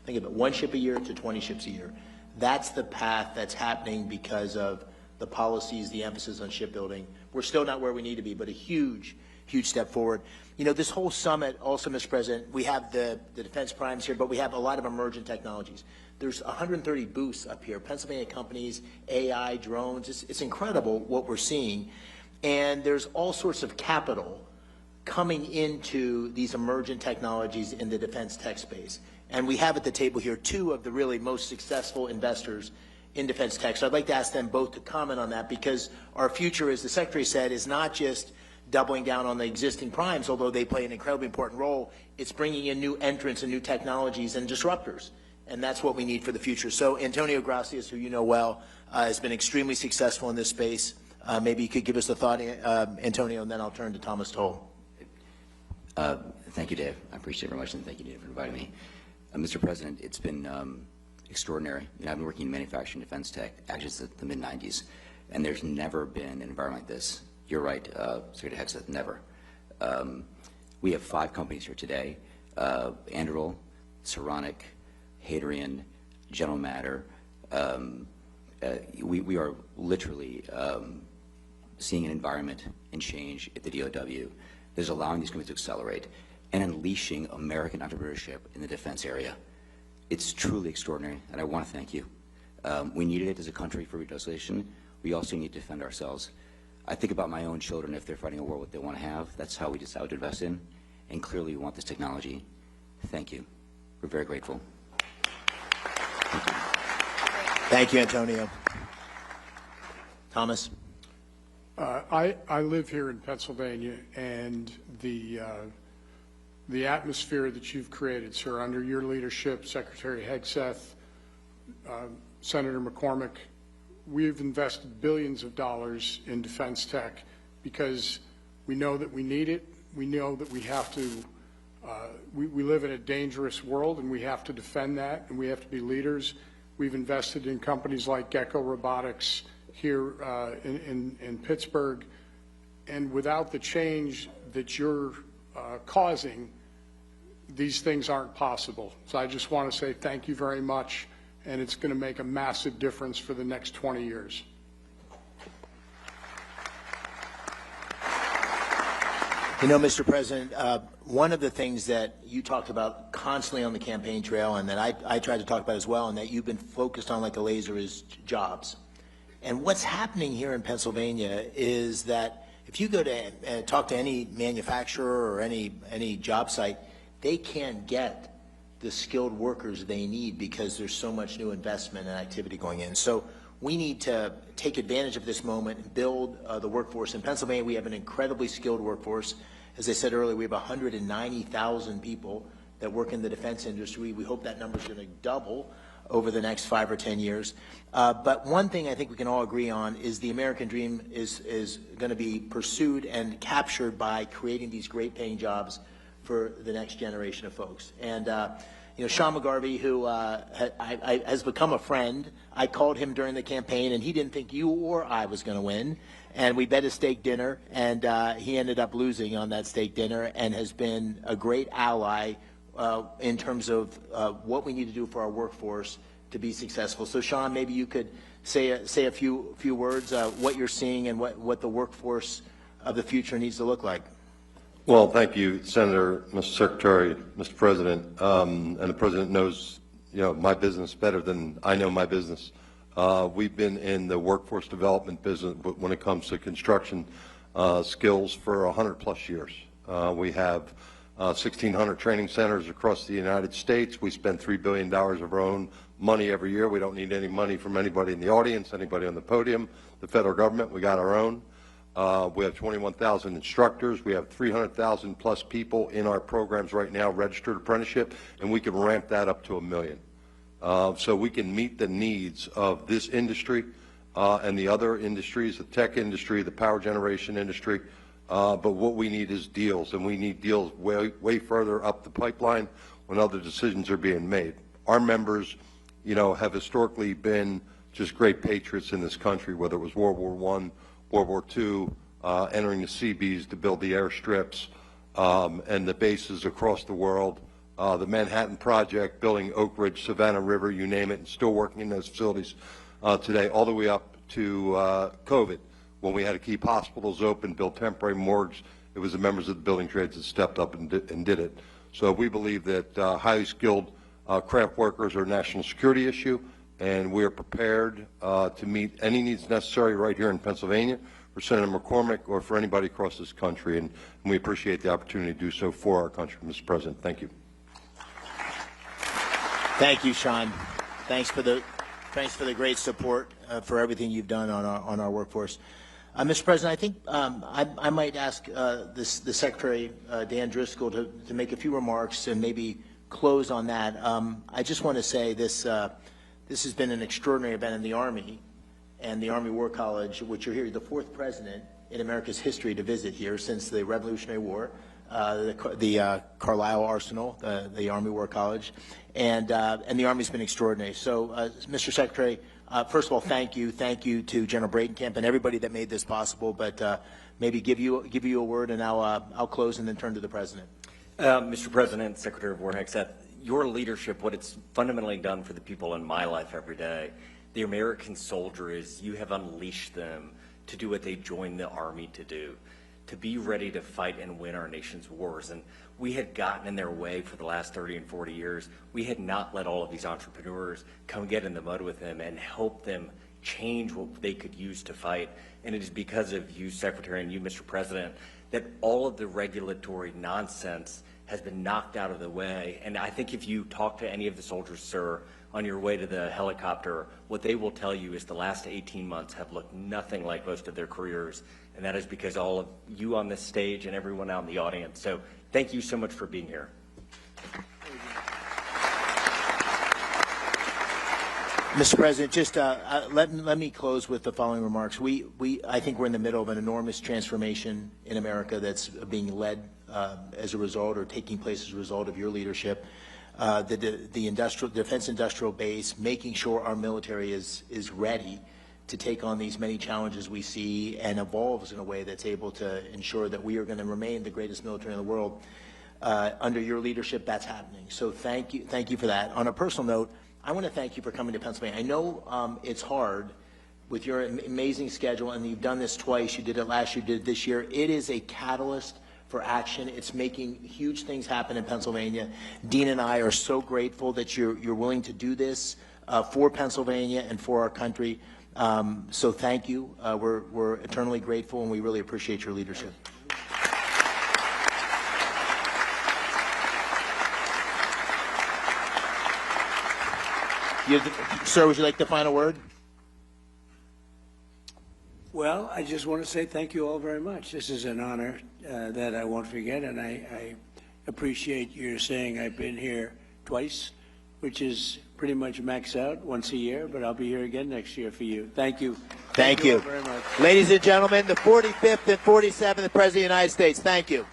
Speaker 12: Think of it, 1 ship a year to 20 ships a year. That's the path that's happening because of the policies, the emphasis on shipbuilding. We're still not where we need to be, but a huge, huge step forward. You know, this whole summit also, Mr. President, we have the defense primes here, but we have a lot of emergent technologies. There's 130 booths up here, Pennsylvania companies, AI, drones. It's incredible what we're seeing. And there's all sorts of capital coming into these emergent technologies in the defense tech space. And we have at the table here 2 of the really most successful investors in defense tech. So I'd like to ask them both to comment on that, because our future, as the Secretary said, is not just doubling down on the existing primes, although they play an incredibly important role. It's bringing in new entrants and new technologies and disruptors. And that's what we need for the future. So Antonio Gracias, who you know well, has been extremely successful in this space. Maybe you could give us a thought, Antonio, and then I'll turn to Thomas Toll.
Speaker 18: Thank you, Dave. I appreciate it very much, and thank you, Dave, for inviting me. Mr. President, it's been extraordinary. You know, I've been working in manufacturing defense tech actually since the mid-90s, and there's never been an environment like this. You're right, Secretary Hegseth, never. We have 5 companies here today, Anduril, Saronic, Hadrian, General Matter. We are literally seeing an environment and change at the DOW that is allowing these companies to accelerate and unleashing American entrepreneurship in the defense area. It's truly extraordinary, and I want to thank you. We needed it as a country for reindustrialization. We also need to defend ourselves. I think about my own children. If they're fighting a war, what they want to have, that's how we decide to invest in. And clearly, we want this technology. Thank you. We're very grateful. Thank you.
Speaker 12: Thank you, Antonio. Thomas?
Speaker 19: I live here in Pennsylvania, and the atmosphere that you've created, sir, under your leadership, Secretary Hegseth, Senator McCormick, we've invested billions of dollars in defense tech because we know that we need it. We know that we have to, we live in a dangerous world, and we have to defend that, and we have to be leaders. We've invested in companies like Gecko Robotics here in Pittsburgh, and without the change that you're causing, these things aren't possible. So I just want to say thank you very much, and it's going to make a massive difference for the next 20 years.
Speaker 12: You know, Mr. President, one of the things that you talked about constantly on the campaign trail, and that I tried to talk about as well, and that you've been focused on like a laser, is jobs. And what's happening here in Pennsylvania is that If you go to talk to any manufacturer or any job site, they can't get the skilled workers they need because there's so much new investment and activity going in. So we need to take advantage of this moment and build the workforce. In Pennsylvania, we have an incredibly skilled workforce. As I said earlier, we have 190,000 people that work in the defense industry. We hope that number is going to double over the next 5 or 10 years. But one thing I think we can all agree on is the American dream is going to be pursued and captured by creating these great paying jobs for the next generation of folks. And you know, Sean McGarvey, who has become a friend, I called him during the campaign, and he didn't think you or I was going to win. And we bet a steak dinner, and he ended up losing on that steak dinner and has been a great ally in terms of what we need to do for our workforce to be successful. So, Sean, maybe you could say a few words, what you're seeing and what the workforce of the future needs to look like.
Speaker 20: Well, thank you, Senator, Mr. Secretary, Mr. President, and the President knows, you know, my business better than I know my business. We've been in the workforce development business when it comes to construction skills for 100+ years. We have 1,600 training centers across the United States. We spend $3 billion of our own money every year. We don't need any money from anybody in the audience, anybody on the podium, the federal government. We got our own. We have 21,000 instructors. We have 300,000 plus people in our programs right now, registered apprenticeship, and we can ramp that up to 1 million. So we can meet the needs of this industry and the other industries, the tech industry, the power generation industry. But what we need is deals, and we need deals way further up the pipeline when other decisions are being made. Our members, you know, have historically been just great patriots in this country, whether it was World War I, World War II, entering the Seabees to build the airstrips and the bases across the world, the Manhattan Project, building Oak Ridge, Savannah River, you name it, and still working in those facilities today, all the way up to COVID, when we had to keep hospitals open, build temporary morgues. It was the members of the building trades that stepped up and did it. So we believe that highly skilled craft workers are a national security issue, and we are prepared to meet any needs necessary right here in Pennsylvania for Senator McCormick or for anybody across this country, and we appreciate the opportunity to do so for our country, Mr. President. Thank you.
Speaker 12: Thank you, Sean. Thanks for the great support for everything you've done on our workforce. Mr. President, I think I might ask the Secretary, Dan Driscoll, to make a few remarks and maybe close on that. I just want to say this has been an extraordinary event in the Army and the Army War College, which you're here, the 4th president in America's history to visit here since the Revolutionary War, the Carlisle Arsenal, the Army War College, and the Army's been extraordinary. So, Mr. Secretary, first of all, thank you to General Breitenkamp and everybody that made this possible. But maybe give you a word, and I'll close and then turn to the President.
Speaker 21: Mr. President, Secretary of War Hegseth, your leadership, what it's fundamentally done for the people in my life every day, the American soldier, is you have unleashed them to do what they joined the Army to do, to be ready to fight and win our nation's wars. And we had gotten in their way for the last 30 and 40 years. We had not let all of these entrepreneurs come get in the mud with them and help them change what they could use to fight. And it is because of you, Secretary, and you, Mr. President, that all of the regulatory nonsense has been knocked out of the way. And I think if you talk to any of the soldiers, sir, on your way to the helicopter, what they will tell you is the last 18 months have looked nothing like most of their careers. And that is because all of you on this stage and everyone out in the audience. So thank you so much for being here.
Speaker 12: Mr. President, just let me close with the following remarks. I think we're in the middle of an enormous transformation in America that's being led as a result, or taking place as a result, of your leadership. The defense industrial base, making sure our military is ready to take on these many challenges we see and evolves in a way that's able to ensure that we are going to remain the greatest military in the world. Under your leadership, that's happening. So thank you for that. On a personal note, I want to thank you for coming to Pennsylvania. I know it's hard with your amazing schedule, and you've done this twice. You did it last year, you did it this year. It is a catalyst for action. It's making huge things happen in Pennsylvania. Dean and I are so grateful that you're willing to do this for Pennsylvania and for our country. So thank you. We're eternally grateful, and we really appreciate your leadership. Sir, would you like the final word?
Speaker 11: Well, I just want to say thank you all very much. This is an honor that I won't forget, and I appreciate your saying I've been here twice, which is pretty much max out once a year, but I'll be here again next year for you. Thank you.
Speaker 12: Thank you.
Speaker 11: All very much.
Speaker 12: Ladies and gentlemen, the 45th and 47th President of the United States. Thank you.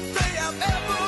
Speaker 1: They have ever